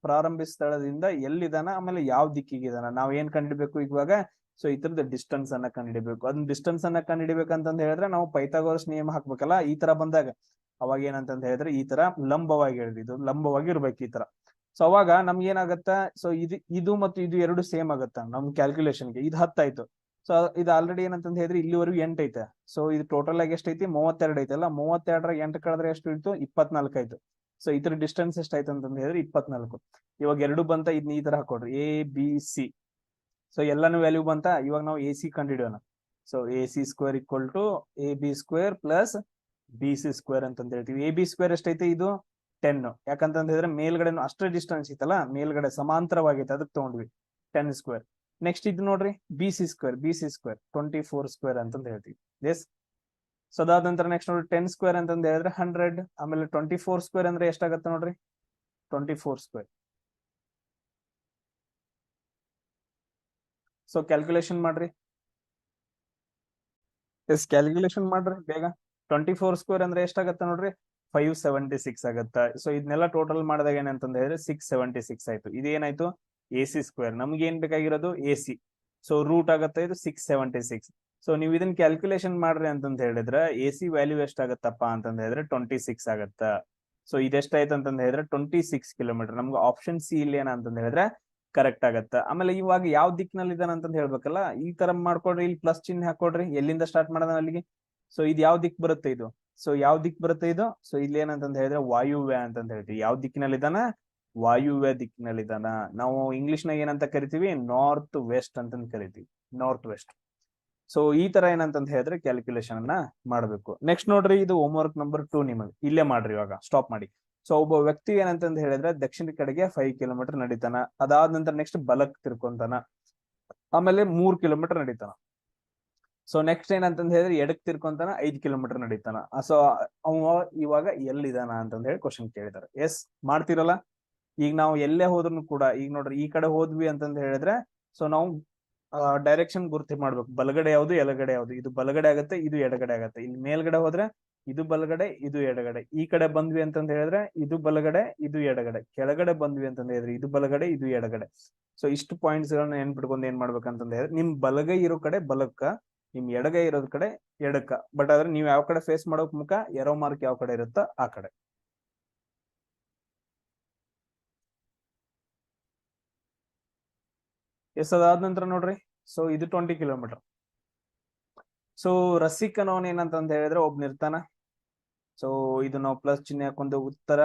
ಪ್ರಾರಂಭಿಸ ಸ್ಥಳದಿಂದ ಎಲ್ಲಿದಾನ, ಆಮೇಲೆ ಯಾವ ದಿಕ್ಕಿಗಿದಾನ, ನಾವ್ ಏನ್ ಕಂಡಿಡ್ಬೇಕು ಇವಾಗ. ಸೊ ಇತರದ ಡಿಸ್ಟೆನ್ಸ್ ಅನ್ನ ಕಂಡುಹಿಡಬೇಕು. ಅದನ್ನ ಡಿಸ್ಟೆನ್ಸ್ ಅನ್ನ ಕಂಡುಹಿಡಬೇಕಂತಂದ ಹೇಳಿದ್ರೆ ನಾವು ಪೈಥಾಗೋರಸ್ ನಿಯಮ ಹಾಕ್ಬೇಕಲ್ಲ. ಈ ತರ ಬಂದಾಗ ಅವಾಗ ಏನಂತಂದ ಹೇಳಿದ್ರೆ ಈ ತರ ಲಂಬವಾಗಿ ಹೇಳಿದ್ವಿ, ಇದು ಲಂಬವಾಗಿ ಇರ್ಬೇಕು ಈ ತರ. ಸೊ ಅವಾಗ ನಮ್ಗೆ ಏನಾಗತ್ತ, ಸೊ ಇದು ಮತ್ತು ಇದು ಎರಡು ಸೇಮ್ ಆಗತ್ತ ನಮ್ ಕ್ಯಾಲ್ಕುಲೇಷನ್ಗೆ. ಇದು 10 ಆಯ್ತು. ಸೊ ಇದು ಆಲ್ರೆಡಿ ಏನಂತಂದ್ ಹೇಳಿದ್ರೆ ಇಲ್ಲಿವರೆಗೂ 8 ಐತೆ. ಸೊ ಇದು ಟೋಟಲ್ ಆಗಿ ಎಷ್ಟೈತಿ 32 ಐತಲ್ಲ, 32 8 ಕಳೆದ್ರೆ ಎಷ್ಟು ಇತ್ತು 24 ಆಯ್ತು. ಸೊ ಇದ್ರ ಡಿಸ್ಟೆನ್ಸ್ ಎಷ್ಟಾಯ್ತು ಅಂತಂದ್ ಹೇಳಿದ್ರೆ 24. ಇವಾಗ ಎರಡು ಬಂತ, ಇದನ್ನ ಈ ತರ ಹಾಕೊಡ್ರಿ ABC. ಸೊ ಎಲ್ಲಾನು ವ್ಯಾಲ್ಯೂ ಬಂತ. ಇವಾಗ ನಾವು AC ಕಂಡುಹಿಡಿಯೋಣ. So AC square equal to AB square plus BC square ಅಂತಂದ್ ಹೇಳ್ತೀವಿ. AB ಸ್ಕ್ವೇರ್ ಎಷ್ಟೈತಿ ಇದು 10. ಯಾಕಂತಂದ್ ಹೇಳಿದ್ರೆ ಮೇಲ್ಗಡೆ ಅಷ್ಟೇ ಡಿಸ್ಟೆನ್ಸ್ ಇತ್ತಲ್ಲ, ಮೇಲ್ಗಡೆ ಸಮಾಂತರವಾಗೈತೆ, ಅದಕ್ಕೆ ತಗೊಂಡ್ವಿ 10 ಸ್ಕ್ವೇರ್. ನೆಕ್ಸ್ಟ್ ಇದು ನೋಡ್ರಿ BC ಸ್ಕ್ವೇರ್ 24 ಸ್ಕ್ವೇರ್ ಅಂತಂದ್ ಹೇಳ್ತೀವಿ. ಎಸ್. ಸೊ ಅದಾದ ನಂತರ ನೆಕ್ಸ್ಟ್ ನೋಡ್ರಿ 10 ಸ್ಕ್ವೇರ್ ಅಂತಂದ್ ಹೇಳಿದ್ರೆ 100. ಆಮೇಲೆ 24 ಸ್ಕ್ವೇರ್ ಅಂದ್ರೆ ಎಷ್ಟಾಗತ್ತೆ ನೋಡ್ರಿ 24 ಸ್ಕ್ವೇರ್. ಸೊ ಕ್ಯಾಲ್ಕುಲೇಷನ್ ಮಾಡ್ರಿ. ಎಸ್, ಕ್ಯಾಲ್ಕುಲೇಷನ್ ಮಾಡ್ರಿ ಬೇಗ. 24 ಸ್ಕ್ವೇರ್ ಅಂದ್ರೆ ಎಷ್ಟಾಗತ್ತ ನೋಡ್ರಿ 576 ಆಗತ್ತ. ಸೊ ಇದನ್ನೆಲ್ಲ ಟೋಟಲ್ ಮಾಡಿದಾಗ ಏನಂತಂದ ಹೇಳಿದ್ರೆ 676 ಆಯ್ತು. ಇದೇನಾಯ್ತು AC ಸ್ಕ್ವೇರ್. ನಮ್ಗೆ ಏನ್ ಬೇಕಾಗಿರೋದು AC. ಸೊ ರೂಟ್ ಆಗತ್ತ ಇದು 676. ಸೊ ನೀವು ಇದನ್ನ ಕ್ಯಾಲ್ಕುಲೇಷನ್ ಮಾಡ್ರಿ ಅಂತಂದ ಹೇಳಿದ್ರೆ AC ವ್ಯಾಲ್ಯೂ ಎಷ್ಟಾಗತ್ತಪ್ಪ ಅಂತಂದ ಹೇಳಿದ್ರೆ 26 ಆಗತ್ತ. ಸೊ ಇದೆಷ್ಟಾಯ್ತು ಅಂತಂದ ಹೇಳಿದ್ರೆ 26 ಕಿಲೋಮೀಟರ್. ನಮ್ಗೆ ಆಪ್ಷನ್ ಸಿ ಇಲ್ಲಿ ಏನಂತಂದ ಹೇಳಿದ್ರೆ ಕರೆಕ್ಟ್ ಆಗತ್ತ. ಆಮೇಲೆ ಇವಾಗ ಯಾವ ದಿಕ್ಕಿನಲ್ಲಿ ಇದಾನ ಅಂತ ಹೇಳ್ಬೇಕಲ್ಲ, ಈ ತರ ಮಾಡ್ಕೊಡ್ರಿ. ಇಲ್ಲಿ ಪ್ಲಸ್ ಚಿಹ್ನೆ ಹಾಕೊಡ್ರಿ, ಎಲ್ಲಿಂದ ಸ್ಟಾರ್ಟ್ ಮಾಡೋಣ ಅಲ್ಲಿಗೆ. ಸೊ ಇದು ಯಾವ ದಿಕ್ ಬರುತ್ತೆ ಇದು? ಸೊ ಯಾವ ದಿಕ್ ಬರುತ್ತೆ ಇದು? ಸೊ ಇಲ್ಲಿ ಏನಂತಂದ ಹೇಳಿದ್ರೆ ವಾಯುವ್ಯ ಅಂತಂದ ಹೇಳ್ತೀವಿ. ಯಾವ ದಿಕ್ಕಿನಲ್ಲಿ ಇದಾನ? ವಾಯುವ್ಯ ದಿಕ್ಕಿನಲ್ಲಿ ಇದಾನ. ನಾವು ಇಂಗ್ಲಿಷ್ ನಾಗ ಏನಂತ ಕರಿತೀವಿ? ನಾರ್ತ್ ವೆಸ್ಟ್ ಅಂತಂದ್ ಕರಿತೀವಿ, ನಾರ್ತ್ ವೆಸ್ಟ್. ಸೊ ಈ ತರ ಏನಂತಂದ ಹೇಳಿದ್ರೆ ಕ್ಯಾಲ್ಕುಲೇಷನ್ ಅನ್ನ ಮಾಡ್ಬೇಕು. ನೆಕ್ಸ್ಟ್ ನೋಡ್ರಿ, ಇದು ಹೋಮ್ ವರ್ಕ್ ನಂಬರ್ 2 ನಿಮಗೆ ಇಲ್ಲೇ ಮಾಡ್ರಿ. ಇವಾಗ ಸ್ಟಾಪ್ ಮಾಡಿ. ಸೊ ಒಬ್ಬ ವ್ಯಕ್ತಿ ಏನಂತಂದ್ ಹೇಳಿದ್ರೆ ದಕ್ಷಿಣ ಕಡೆಗೆ 5 ಕಿಲೋಮೀಟರ್ ನಡೀತಾನ. ಅದಾದ ನಂತರ ನೆಕ್ಸ್ಟ್ ಬಲಕ್ ತಿರ್ಕೊಂತಾನ. ಆಮೇಲೆ 3 ಕಿಲೋಮೀಟರ್ ನಡೀತಾನ. ಸೊ ನೆಕ್ಸ್ಟ್ ಏನಂತಂದ್ ಹೇಳಿದ್ರೆ ಎಡಕ್ ತಿರ್ಕೊಂತಾನ 5 ಕಿಲೋಮೀಟರ್ ನಡೀತಾನ. ಸೊ ಅವ ಇವಾಗ ಎಲ್ಲಿದಾನ ಅಂತಂದ್ ಹೇಳಿ ಕ್ವಶನ್ ಕೇಳಿದಾರೆ. ಎಸ್, ಮಾಡ್ತಿರಲ್ಲ. ಈಗ ನಾವು ಎಲ್ಲೇ ಹೋದ್ರು ಕೂಡ, ಈಗ ನೋಡ್ರಿ ಈ ಕಡೆ ಹೋದ್ವಿ ಅಂತಂದ್ ಹೇಳಿದ್ರೆ ಸೊ ನಾವು ಡೈರೆಕ್ಷನ್ ಗುರ್ತಿ ಮಾಡ್ಬೇಕು. ಬಲಗಡೆ ಯಾವ್ದು, ಎಡಗಡೆ ಯಾವ್ದು. ಇದು ಬಲಗಡೆ ಆಗತ್ತೆ, ಇದು ಎಡಗಡೆ ಆಗತ್ತೆ. ಇಲ್ಲಿ ಮೇಲ್ಗಡೆ ಹೋದ್ರೆ ಇದು ಬಲಗಡೆ, ಇದು ಎಡಗಡೆ. ಈ ಕಡೆ ಬಂದ್ವಿ ಅಂತಂದ್ ಹೇಳಿದ್ರೆ ಇದು ಬಲಗಡೆ, ಇದು ಎಡಗಡೆ. ಕೆಳಗಡೆ ಬಂದ್ವಿ ಅಂತಂದ್ ಹೇಳಿದ್ರೆ ಇದು ಬಲಗಡೆ, ಇದು ಎಡಗಡೆ. ಸೊ ಇಷ್ಟು ಪಾಯಿಂಟ್ಸ್ ಗಳನ್ನ ನೆನ್ಪಿಟ್ಕೊಂಡು ಏನ್ ಮಾಡ್ಬೇಕಂತಂದ್ ಹೇಳಿದ್ರೆ, ನಿಮ್ ಬಲಗೈ ಇರೋ ಕಡೆ ಬಲಕ್ಕ, ನಿಮ್ ಎಡಗೈ ಇರೋದ್ ಕಡೆ ಎಡಕ್ಕ. ಬಟ್ ಆದ್ರೆ ನೀವ್ ಯಾವ ಕಡೆ ಫೇಸ್ ಮಾಡೋಕ್ ಮುಖ, ಎರೋ ಮಾರ್ಕ್ ಯಾವ ಕಡೆ ಇರುತ್ತೋ ಆ ಕಡೆ. ಎಸ್, ಅದಾದ ನಂತರ ನೋಡ್ರಿ, ಸೊ ಇದು 20 ಕಿಲೋಮೀಟರ್. ಸೊ ರಸಿಕ್ ಅನ್ನೋನ್ ಏನಂತಂದ್ ಹೇಳಿದ್ರೆ ಒಬ್ನಿರ್ತಾನ. ಸೊ ಇದು ನಾವು ಪ್ಲಸ್ ಚಿಹ್ನೆ ಹಾಕೊಂಡು ಉತ್ತರ,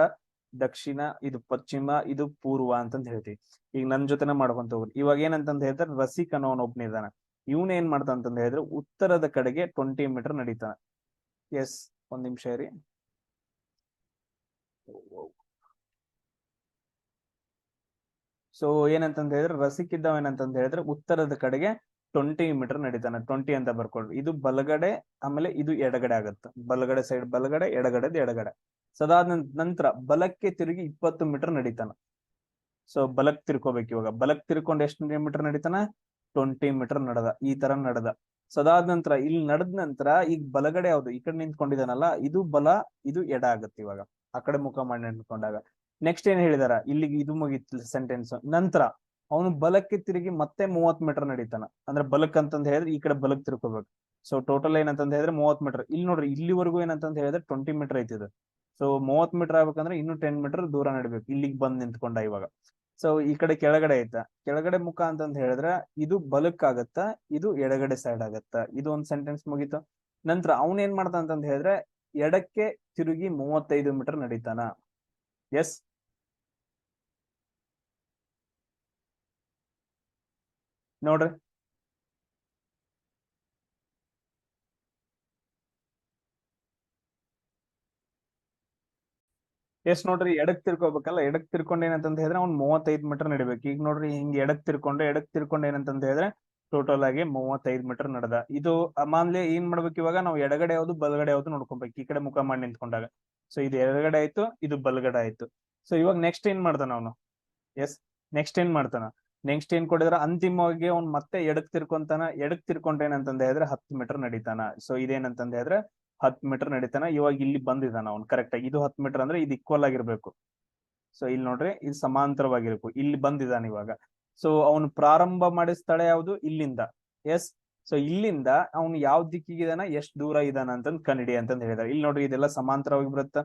ದಕ್ಷಿಣ, ಇದು ಪಶ್ಚಿಮ, ಇದು ಪೂರ್ವ ಅಂತಂದ್ ಹೇಳ್ತೀವಿ. ಈಗ ನನ್ ಜೊತೆನೆ ಮಾಡ್ಕೊಂತ ಹೋಗ್ರಿ. ಇವಾಗ ಏನಂತಂದ್ ಹೇಳ್ತಾರೆ, ರಸಿಕ್ ಅನ್ನೋನ್ ಒಬ್ನಿದಾನ. ಇವನ್ ಏನ್ ಮಾಡ್ತಾನ ಅಂತಂದ್ ಹೇಳಿದ್ರೆ ಉತ್ತರದ ಕಡೆಗೆ 20 ಮೀಟರ್ ನಡೀತಾನ. ಎಸ್, ಒಂದ್ ನಿಮಿಷ ಇರಿ. ಸೊ ಏನಂತಂದ್ ಹೇಳಿದ್ರೆ ರಸಿಕ್ ಇದ್ದಾವ ಏನಂತಂದ್ ಹೇಳಿದ್ರೆ ಉತ್ತರದ ಕಡೆಗೆ 20 ಮೀಟರ್ ನಡೀತಾನೆ. 20 ಅಂತ ಬರ್ಕೊಳ್ರಿ. ಇದು ಬಲಗಡೆ, ಆಮೇಲೆ ಇದು ಎಡಗಡೆ ಆಗತ್ತ. ಬಲಗಡೆ ಸೈಡ್ ಬಲಗಡೆ, ಎಡಗಡೆದ ಎಡಗಡೆ. ಸದಾದ ನಂತರ ಬಲಕ್ಕೆ ತಿರುಗಿ 20 ಮೀಟರ್ ನಡೀತಾನ. ಸೊ ಬಲಕ್ ತಿರ್ಕೋಬೇಕು. ಇವಾಗ ಬಲಕ್ ತಿರ್ಕೊಂಡು ಎಷ್ಟು ಮೀಟರ್ ನಡೀತಾನ? 20 ಮೀಟರ್ ನಡೆದ. ಈ ತರ ನಡೆದ. ಸದಾದ ನಂತರ ಇಲ್ಲಿ ನಡೆದ ನಂತರ ಈಗ ಬಲಗಡೆ ಯಾವ್ದು, ಈ ಕಡೆ ನಿಂತ್ಕೊಂಡಿದಾನಲ್ಲ, ಇದು ಬಲ, ಇದು ಎಡ ಆಗತ್ತೆ. ಇವಾಗ ಆ ಕಡೆ ಮುಖ ಮಾಡಿ ನಿಂತ್ಕೊಂಡಾಗ ನೆಕ್ಸ್ಟ್ ಏನ್ ಹೇಳಿದಾರ, ಇಲ್ಲಿಗೆ ಇದು ಮುಗಿತ್ತು ಸೆಂಟೆನ್ಸ್. ನಂತರ ಅವನು ಬಲಕ್ಕೆ ತಿರುಗಿ ಮತ್ತೆ 30 ಮೀಟರ್ ನಡೀತಾನ. ಅಂದ್ರೆ ಬಲಕ್ ಅಂತಂದ್ ಹೇಳಿದ್ರೆ ಈ ಕಡೆ ಬಲಕ್ ತಿರ್ಕೋಬೇಕು. ಸೊ ಟೋಟಲ್ ಏನಂತಂದ್ ಹೇಳಿದ್ರೆ 30 ಮೀಟರ್. ಇಲ್ಲಿ ನೋಡ್ರಿ, ಇಲ್ಲಿವರೆಗೂ ಏನಂತಂದ್ ಹೇಳಿದ್ರೆ 20 ಮೀಟರ್ ಐತಿದೆ. ಸೊ 30 ಮೀಟರ್ ಆಗ್ಬೇಕಂದ್ರೆ ಇನ್ನು 10 ಮೀಟರ್ ದೂರ ನಡಿಬೇಕು. ಇಲ್ಲಿಗೆ ಬಂದ್ ನಿಂತ್ಕೊಂಡ ಇವಾಗ. ಸೊ ಈ ಕಡೆ ಕೆಳಗಡೆ ಐತ. ಕೆಳಗಡೆ ಮುಖ ಅಂತಂದ್ ಹೇಳಿದ್ರೆ ಇದು ಬಲಕ್ ಆಗತ್ತ, ಇದು ಎಡಗಡೆ ಸೈಡ್ ಆಗತ್ತ. ಇದು ಒಂದ್ ಸೆಂಟೆನ್ಸ್ ಮುಗೀತು. ನಂತರ ಅವನ್ ಏನ್ ಮಾಡ್ತಾನ ಅಂತಂದ್ ಹೇಳಿದ್ರೆ ಎಡಕ್ಕೆ ತಿರುಗಿ 35 ಮೀಟರ್ ನಡೀತಾನ. ಎಸ್, ನೋಡ್ರಿ. ಎಸ್, ನೋಡ್ರಿ ಎಡಕ್ ತಿರ್ಕೋಬೇಕಲ್ಲ. ಎಡಕ್ ತಿರ್ಕೊಂಡ್ ಏನಂತಂದ್ ಹೇಳಿದ್ರೆ ಅವ್ನ್ 35 ಮೀಟರ್ ನಡಿಬೇಕು. ಈಗ ನೋಡ್ರಿ ಹಿಂಗ್ ಎಡಕ್ ತಿರ್ಕೊಂಡು ಏನಂತಂದ್ ಹೇಳಿದ್ರೆ ಟೋಟಲ್ ಆಗಿ 35 ಮೀಟರ್ ನಡೆದ. ಇದು ಅಮಾನ್ಲೆ ಏನ್ ಮಾಡ್ಬೇಕು, ಇವಾಗ ನಾವು ಎಡಗಡೆ ಯಾವ್ದು ಬಲಗಡೆ ಯಾವ್ದು ನೋಡ್ಕೊಬೇಕು. ಈ ಕಡೆ ಮುಖ ಮಾಡಿ ನಿಂತ್ಕೊಂಡಾಗ. ಸೊ ಇದು ಎಡಗಡೆ ಆಯ್ತು, ಇದು ಬಲಗಡೆ ಆಯ್ತು. ಸೊ ಇವಾಗ ನೆಕ್ಸ್ಟ್ ಏನ್ ಮಾಡ್ತಾನ ಅವನು? ಎಸ್, ನೆಕ್ಸ್ಟ್ ಏನ್ ಮಾಡ್ತಾನ? ನೆಕ್ಸ್ಟ್ ಏನ್ ಕೊಡಿದ್ರ ಅಂತಿಮವಾಗಿ ಅವ್ನ್ ಮತ್ತೆ ಎಡಕ್ ತಿರ್ಕೊಂತಾನ. ಎಡಕ್ ತಿರ್ಕೊಂಡ್ ಏನಂತಂದ ಹೇಳಿದ್ರೆ 10 ಮೀಟರ್ ನಡೀತಾನ. ಸೊ ಇದೇನಂತಂದ ಹೇಳಿದ್ರೆ 10 ಮೀಟರ್ ನಡೀತಾನ. ಇವಾಗ ಇಲ್ಲಿ ಬಂದಿದ್ದಾನ ಅವ್ನು ಕರೆಕ್ಟ್ ಆಗಿ. ಇದು 10 ಮೀಟರ್ ಅಂದ್ರೆ ಇದು ಈಕ್ವಲ್ ಆಗಿರ್ಬೇಕು. ಸೊ ಇಲ್ಲಿ ನೋಡ್ರಿ, ಇದು ಸಮಾಂತರವಾಗಿರ್ಬೇಕು. ಇಲ್ಲಿ ಬಂದಿದ್ದಾನ ಇವಾಗ. ಸೊ ಅವನು ಪ್ರಾರಂಭ ಮಾಡಿದ ಸ್ಥಳ ಯಾವುದು? ಇಲ್ಲಿಂದ. ಎಸ್, ಸೊ ಇಲ್ಲಿಂದ ಅವನು ಯಾವ ದಿಕ್ಕಿಗಿದಾನ, ಎಷ್ಟು ದೂರ ಇದಾನ ಅಂತಂದ್ ಕಂಡಿಡಿ ಅಂತಂದ್ ಹೇಳಿದಾರೆ. ಇಲ್ಲಿ ನೋಡ್ರಿ, ಇದೆಲ್ಲ ಸಮಾಂತರವಾಗಿ ಬರುತ್ತ.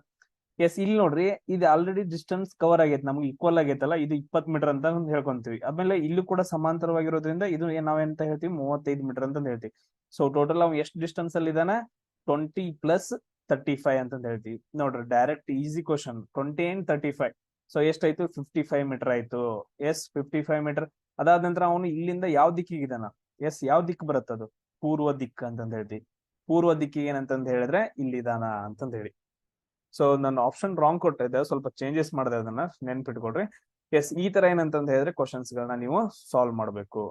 ಎಸ್ ಇಲ್ಲಿ ನೋಡ್ರಿ ಇದು ಆಲ್ರೆಡಿ ಡಿಸ್ಟೆನ್ಸ್ ಕವರ್ ಆಗೈತೆ, ನಮ್ಗೆ ಈಕ್ವಲ್ ಆಗೈತಲ್ಲ, ಇದು 20 ಮೀಟರ್ ಅಂತ ಹೇಳ್ಕೊಂತೀವಿ. ಆಮೇಲೆ ಇಲ್ಲೂ ಕೂಡ ಸಮಾಂತರವಾಗಿರೋದ್ರಿಂದ ಇದು ನಾವೆಂತ ಹೇಳ್ತೀವಿ 35 ಮೀಟರ್ ಅಂತ ಹೇಳ್ತೀವಿ. ಸೊ ಟೋಟಲ್ ಅವ್ ಎಷ್ಟು ಡಿಸ್ಟೆನ್ಸ್ ಅಲ್ಲಿ ಇದಾನೆ 20 ಪ್ಲಸ್ 35 ಅಂತ ಹೇಳ್ತೀವಿ. ನೋಡ್ರಿ direct easy question. 20 and 35, so ಎಷ್ಟಾಯ್ತು 55 ಮೀಟರ್ ಆಯ್ತು. Yes 55 meter. ಅದಾದ ನಂತರ ಅವನು ಇಲ್ಲಿಂದ ಯಾವ ದಿಕ್ಕಿಗೆ ಇದಾನ, ಎಸ್ ಯಾವ ದಿಕ್ಕು ಬರುತ್ತದು ಪೂರ್ವ ದಿಕ್ಕು ಅಂತಂದ ಹೇಳ್ತೀವಿ. ಪೂರ್ವ ದಿಕ್ಕಿಗೆ ಏನಂತಂದ್ ಹೇಳಿದ್ರೆ ಇಲ್ಲಿದಾನ ಅಂತಂದ ಹೇಳಿ. ಸೊ ನಾನು ಆಪ್ಷನ್ ರಾಂಗ್ ಕೊಟ್ಟಿದ್ದೆ, ಸ್ವಲ್ಪ ಚೇಂಜಸ್ ಮಾಡಿದೆ, ಅದನ್ನ ನೆನ್ಪಿಟ್ಕೊಡ್ರಿ. ಎಸ್ ಈ ತರ ಏನಂತಂದ್ ಹೇಳಿದ್ರೆ ಕ್ವಶನ್ಸ್ ಗಳನ್ನ ನೀವು ಸಾಲ್ವ್ ಮಾಡ್ಬೇಕು.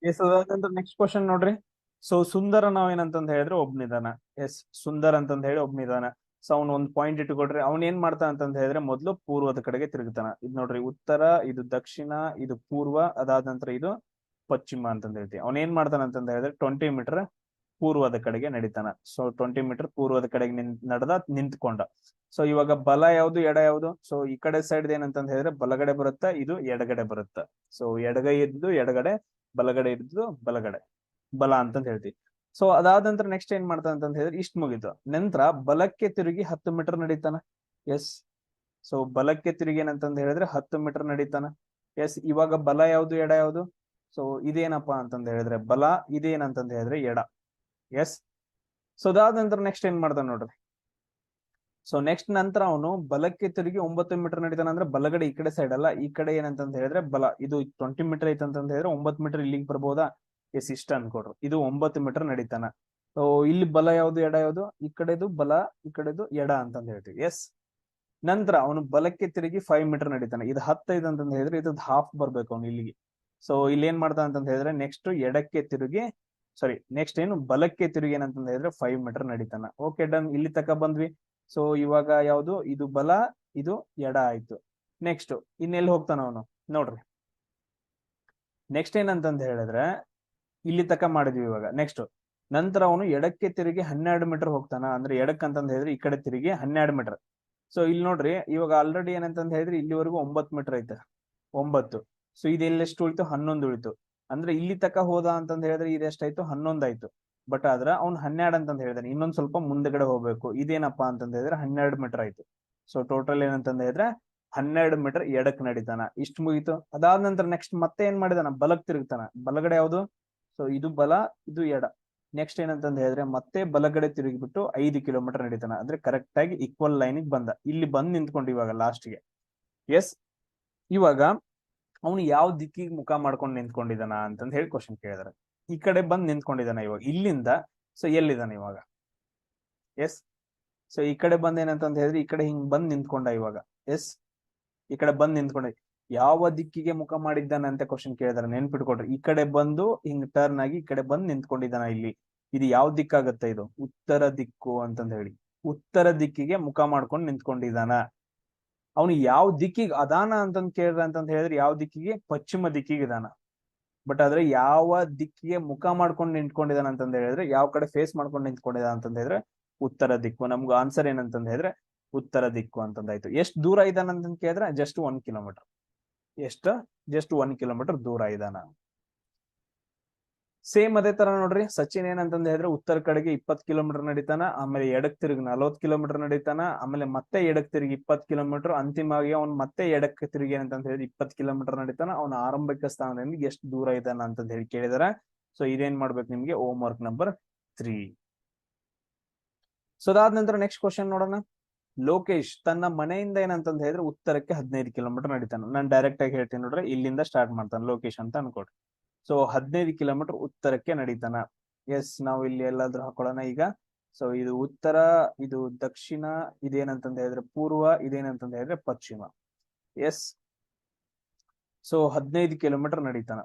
ಎಸ್ ಅದಾದಂತ ನೆಕ್ಸ್ಟ್ ಕ್ವಶನ್ ನೋಡ್ರಿ. ಸೊ ಸುಂದರ ನಾವ್ ಏನಂತಂದ್ ಹೇಳಿದ್ರೆ ಒಬ್ನಿದಾನ. ಎಸ್ ಸುಂದರ್ ಅಂತಂದ್ ಹೇಳಿ ಒಬ್ನಿದಾನ. ಸೊ ಅವ್ನ ಒಂದ್ ಪಾಯಿಂಟ್ ಇಟ್ಕೊಡ್ರಿ. ಅವ್ನ ಏನ್ ಮಾಡ್ತಾನ ಅಂತಂದ್ ಹೇಳಿದ್ರೆ ಮೊದ್ಲು ಪೂರ್ವದ ಕಡೆಗೆ ತಿರುಗ್ತಾನ. ಇದ್ ನೋಡ್ರಿ ಉತ್ತರ, ಇದು ದಕ್ಷಿಣ, ಇದು ಪೂರ್ವ, ಅದಾದ ನಂತರ ಇದು ಪಶ್ಚಿಮ ಅಂತಂದ್ ಹೇಳ್ತೀವಿ. ಅವ್ನ ಏನ್ ಮಾಡ್ತಾನ ಅಂತಂದ್ ಹೇಳಿದ್ರೆ 20 ಮೀಟರ್ ಪೂರ್ವದ ಕಡೆಗೆ ನಡೀತಾನ. ಸೊ 20 ಮೀಟರ್ ಪೂರ್ವದ ಕಡೆಗೆ ನಿಂತ್ಕೊಂಡ. ಸೊ ಇವಾಗ ಬಲ ಯಾವ್ದು ಎಡ ಯಾವ್ದು, ಸೊ ಈ ಕಡೆ ಸೈಡ್ ಏನಂತಂದ್ ಹೇಳಿದ್ರೆ ಬಲಗಡೆ ಬರುತ್ತಾ, ಇದು ಎಡಗಡೆ ಬರುತ್ತ. ಸೊ ಎಡಗೈ ಇದ್ದು ಎಡಗಡೆ, ಬಲಗಡೆ ಇದ್ದು ಬಲಗಡೆ, ಬಲ ಅಂತಂದ್ ಹೇಳ್ತೀವಿ. ಸೊ ಅದಾದ ನಂತರ ನೆಕ್ಸ್ಟ್ ಏನ್ ಮಾಡ್ತಾನ ಅಂತ ಹೇಳಿದ್ರೆ ಇಷ್ಟ ಮುಗಿತು. ನಂತರ ಬಲಕ್ಕೆ ತಿರುಗಿ 10 ಮೀಟರ್ ನಡೀತಾನ. ಎಸ್ ಸೊ ಬಲಕ್ಕೆ ತಿರುಗಿ ಏನಂತಂದ್ ಹೇಳಿದ್ರೆ 10 ಮೀಟರ್ ನಡೀತಾನ. ಎಸ್ ಇವಾಗ ಬಲ ಯಾವ್ದು ಎಡ ಯಾವ್ದು, ಸೊ ಇದೇನಪ್ಪಾ ಅಂತಂದ್ ಹೇಳಿದ್ರೆ ಬಲ, ಇದೇನಂತಂದ್ ಹೇಳಿದ್ರೆ ಎಡ. ಎಸ್ ಸೊ ಅದಾದ ನಂತರ ನೆಕ್ಸ್ಟ್ ಏನ್ ಮಾಡ್ತಾನ ನೋಡ್ರಿ. ಸೊ ನೆಕ್ಸ್ಟ್ ನಂತರ ಅವನು ಬಲಕ್ಕೆ ತಿರುಗಿ 9 ಮೀಟರ್ ನಡೀತಾನ. ಅಂದ್ರೆ ಬಲಗಡೆ ಈ ಕಡೆ ಸೈಡ್ ಅಲ್ಲ, ಈ ಕಡೆ ಏನಂತಂದ್ ಹೇಳಿದ್ರೆ ಬಲ. ಇದು 20 ಮೀಟರ್ ಐತಂತಂದ್ ಹೇಳಿದ್ರೆ 9 ಮೀಟರ್ ಇಲ್ಲಿಗೆ ಬರ್ಬೋದಾ. ಎಸ್ ಇಷ್ಟ ಅನ್ಕೊಡ್ರು. ಇದು 9 ಮೀಟರ್ ನಡೀತಾನ. ಸೊ ಇಲ್ಲಿ ಬಲ ಯಾವ್ದು ಎಡ ಯಾವ್ದು, ಈ ಕಡೆದು ಬಲ, ಈ ಕಡೆದು ಎಡ ಅಂತಂದ್ ಹೇಳ್ತೀವಿ. ಎಸ್ ನಂತರ ಅವನು ಬಲಕ್ಕೆ ತಿರುಗಿ 5 ಮೀಟರ್ ನಡೀತಾನೆ. ಇದು 15 ಅಂತಂದ್ ಹೇಳಿದ್ರೆ ಇದು ಹಾಫ್ ಬರ್ಬೇಕು ಅವ್ನು ಇಲ್ಲಿಗೆ. ಸೊ ಇಲ್ಲಿ ಏನ್ ಮಾಡ್ತಾನ ಅಂತಂದ್ ಹೇಳಿದ್ರೆ ನೆಕ್ಸ್ಟ್ ಎಡಕ್ಕೆ ತಿರುಗಿ, ಸಾರಿ ನೆಕ್ಸ್ಟ್ ಏನು ಬಲಕ್ಕೆ ತಿರುಗಿ ಏನಂತಂದ್ ಹೇಳಿದ್ರೆ 5 ಮೀಟರ್ ನಡೀತಾನ. ಓಕೆ ಡನ್, ಇಲ್ಲಿ ತಕ ಬಂದ್ವಿ. ಸೊ ಇವಾಗ ಯಾವ್ದು, ಇದು ಬಲ, ಇದು ಎಡ ಆಯ್ತು. ನೆಕ್ಸ್ಟ್ ಇನ್ನೆಲ್ಲಿ ಹೋಗ್ತಾನ ಅವನು ನೋಡ್ರಿ. ನೆಕ್ಸ್ಟ್ ಏನಂತಂದ್ ಹೇಳಿದ್ರೆ ಇಲ್ಲಿ ತಕ ಮಾಡಿದ್ವಿ ಇವಾಗ. ನೆಕ್ಸ್ಟ್ ನಂತರ ಅವನು ಎಡಕ್ಕೆ ತಿರುಗಿ 12 ಮೀಟರ್ ಹೋಗ್ತಾನ. ಅಂದ್ರೆ ಎಡಕ್ ಅಂತಂದ್ ಹೇಳಿದ್ರೆ ಈ ಕಡೆ ತಿರುಗಿ 12 ಮೀಟರ್. ಸೊ ಇಲ್ಲಿ ನೋಡ್ರಿ ಇವಾಗ ಆಲ್ರೆಡಿ ಏನಂತಂದ್ ಹೇಳಿದ್ರೆ ಇಲ್ಲಿವರೆಗೂ 9 ಮೀಟರ್ ಐತೆ, 9. ಸೊ ಇದೆಲ್ಲೆಷ್ಟು ಉಳಿತು, 11 ಉಳಿತು. ಅಂದ್ರೆ ಇಲ್ಲಿ ತಕ ಹೋದ ಅಂತಂದ್ ಹೇಳಿದ್ರೆ ಇದೆಷ್ಟಾಯ್ತು, 11 ಆಯ್ತು. ಬಟ್ ಆದ್ರ ಅವ್ನು 12 ಅಂತಂದ್ ಹೇಳಿದಾನೆ. ಇನ್ನೊಂದ್ ಸ್ವಲ್ಪ ಮುಂದಗಡೆ ಹೋಗ್ಬೇಕು. ಇದೇನಪ್ಪಾ ಅಂತಂದ್ ಹೇಳಿದ್ರೆ 12 ಮೀಟರ್ ಆಯ್ತು. ಸೊ ಟೋಟಲ್ ಏನಂತಂದ್ ಹೇಳಿದ್ರೆ 12 ಮೀಟರ್ ಎಡಕ್ ನಡೀತಾನ. ಇಷ್ಟು ಮುಗೀತು. ಅದಾದ ನಂತರ ನೆಕ್ಸ್ಟ್ ಮತ್ತೆ ಏನ್ ಮಾಡಿದಾನ, ಬಲಕ್ ತಿರುಗ್ತಾನ. ಬಲಗಡೆ ಯಾವ್ದು, ಸೊ ಇದು ಬಲ, ಇದು ಎಡ. ನೆಕ್ಸ್ಟ್ ಏನಂತಂದ್ ಹೇಳಿದ್ರೆ ಮತ್ತೆ ಬಲಗಡೆ ತಿರುಗಿಬಿಟ್ಟು 5 ಕಿಲೋಮೀಟರ್ ನಡೀತಾನ. ಅಂದ್ರೆ ಕರೆಕ್ಟ್ ಆಗಿ ಈಕ್ವಲ್ ಲೈನಿಗೆ ಬಂದ. ಇಲ್ಲಿ ಬಂದ್ ನಿಂತ್ಕೊಂಡು ಇವಾಗ ಲಾಸ್ಟ್ಗೆ. ಎಸ್ ಇವಾಗ ಅವನು ಯಾವ ದಿಕ್ಕಿಗೆ ಮುಖ ಮಾಡ್ಕೊಂಡು ನಿಂತ್ಕೊಂಡಿದಾನ ಅಂತಂದ್ ಹೇಳಿ ಕ್ವಶನ್ ಕೇಳಿದಾರೆ. ಈ ಕಡೆ ಬಂದ್ ನಿಂತ್ಕೊಂಡಿದಾನ ಇವಾಗ ಇಲ್ಲಿಂದ. ಸೊ ಎಲ್ಲಿದಾನ ಇವಾಗ, ಎಸ್ ಸೊ ಈ ಕಡೆ ಬಂದ್ ಏನಂತಂದ್ ಹೇಳಿದ್ರೆ ಈ ಕಡೆ ಹಿಂಗ್ ಬಂದ್ ನಿಂತ್ಕೊಂಡ ಇವಾಗ. ಎಸ್ ಈ ಕಡೆ ಬಂದ್ ನಿಂತ್ಕೊಂಡ. ಯಾವ ದಿಕ್ಕಿಗೆ ಮುಖ ಮಾಡಿದ್ದಾನೆ ಅಂತ ಕ್ವಶನ್ ಕೇಳಿದಾರೆ, ನೆನ್ಪಿಟ್ಕೊಡ್ರಿ. ಈ ಕಡೆ ಬಂದು ಹಿಂಗ್ ಟರ್ನ್ ಆಗಿ ಈ ಕಡೆ ಬಂದ್ ನಿಂತ್ಕೊಂಡಿದ್ದಾನ ಇಲ್ಲಿ. ಇದು ಯಾವ ದಿಕ್ಕಾಗತ್ತೆ, ಇದು ಉತ್ತರ ದಿಕ್ಕು ಅಂತಂದ್ ಹೇಳಿ. ಉತ್ತರ ದಿಕ್ಕಿಗೆ ಮುಖ ಮಾಡ್ಕೊಂಡು ನಿಂತ್ಕೊಂಡಿದ್ದಾನ. ಅವನು ಯಾವ ದಿಕ್ಕಿಗೆ ಅದಾನ ಅಂತಂದ್ ಕೇಳಿದ್ರ ಅಂತಂದ್ ಹೇಳಿದ್ರೆ ಯಾವ ದಿಕ್ಕಿಗೆ, ಪಶ್ಚಿಮ ದಿಕ್ಕಿಗೆ ಇದಾನ. ಬಟ್ ಆದ್ರೆ ಯಾವ ದಿಕ್ಕಿಗೆ ಮುಖ ಮಾಡ್ಕೊಂಡು ನಿಂತ್ಕೊಂಡಿದಾನ ಅಂತಂದ್ ಹೇಳಿದ್ರೆ, ಯಾವ ಕಡೆ ಫೇಸ್ ಮಾಡ್ಕೊಂಡು ನಿಂತ್ಕೊಂಡಿದಾನ ಅಂತಂದ್ ಹೇಳಿದ್ರೆ ಉತ್ತರ ದಿಕ್ಕು. ನಮ್ಗೆ ಆನ್ಸರ್ ಏನಂತಂದ್ ಹೇಳಿದ್ರೆ ಉತ್ತರ ದಿಕ್ಕು ಅಂತಂದಾಯ್ತು. ಎಷ್ಟು ದೂರ ಇದಾನ ಅಂತಂದ್ ಕೇಳಿದ್ರೆ ಜಸ್ಟ್ 1 ಕಿಲೋಮೀಟರ್. ಎಷ್ಟ, ಜಸ್ಟ್ 1 ಕಿಲೋಮೀಟರ್ ದೂರ ಇದಾನ. ಸೇಮ್ ಅದೇ ತರ ನೋಡ್ರಿ. ಸಚಿನ್ ಏನಂತಂದ್ ಹೇಳಿದ್ರೆ ಉತ್ತರ ಕಡೆಗೆ 20 ಕಿಲೋಮೀಟರ್ ನಡೀತಾನ. ಆಮೇಲೆ ಎಡಕ್ ತಿರುಗಿ 40 ಕಿಲೋಮೀಟರ್ ನಡೀತಾನ. ಆಮೇಲೆ ಮತ್ತೆ ಎಡಕ್ ತಿರುಗಿ 20 ಕಿಲೋಮೀಟರ್. ಅಂತಿಮವಾಗಿ ಅವ್ನು ಮತ್ತೆ ಎಡಕ್ಕೆ ತಿರುಗಿ ಏನಂತಂದ್ ಹೇಳಿದ್ರೆ 20 ಕಿಲೋಮೀಟರ್ ನಡೀತಾನ. ಅವ್ನ ಆರಂಭಿಕ ಸ್ಥಾನದಿಂದ ಎಷ್ಟು ದೂರ ಇದಾನ ಅಂತಂದ್ ಹೇಳಿ ಕೇಳಿದಾರೆ. ಸೊ ಇದೇನ್ ಮಾಡ್ಬೇಕು ನಿಮ್ಗೆ, ಹೋಮ್ ವರ್ಕ್ ನಂಬರ್ 3. ಸೊ ಅದಾದ ನಂತರ ನೆಕ್ಸ್ಟ್ ಕ್ವಶನ್ ನೋಡೋಣ. ಲೋಕೇಶ್ ತನ್ನ ಮನೆಯಿಂದ ಏನಂತಂದ್ ಹೇಳಿದ್ರೆ ಉತ್ತರಕ್ಕೆ 15 ಕಿಲೋಮೀಟರ್ ನಡೀತಾನ. ನಾನು ಡೈರೆಕ್ಟ್ ಆಗಿ ಹೇಳ್ತೀನಿ ನೋಡ್ರಿ, ಇಲ್ಲಿಂದ ಸ್ಟಾರ್ಟ್ ಮಾಡ್ತಾನೆ ಲೋಕೇಶ್ ಅಂತ ಅನ್ಕೊಡ್ರಿ. ಸೊ 15 ಕಿಲೋಮೀಟರ್ ಉತ್ತರಕ್ಕೆ ನಡೀತಾನ. ಎಸ್ ನಾವು ಇಲ್ಲಿ ಎಲ್ಲಾದ್ರೂ ಹಾಕೊಳ್ಳೋಣ ಈಗ. ಸೊ ಇದು ಉತ್ತರ, ಇದು ದಕ್ಷಿಣ, ಇದೇನಂತಂದ್ ಹೇಳಿದ್ರೆ ಪೂರ್ವ, ಇದೇನಂತಂದ್ ಹೇಳಿದ್ರೆ ಪಶ್ಚಿಮ. ಎಸ್ ಸೊ 15 ಕಿಲೋಮೀಟರ್ ನಡೀತಾನ.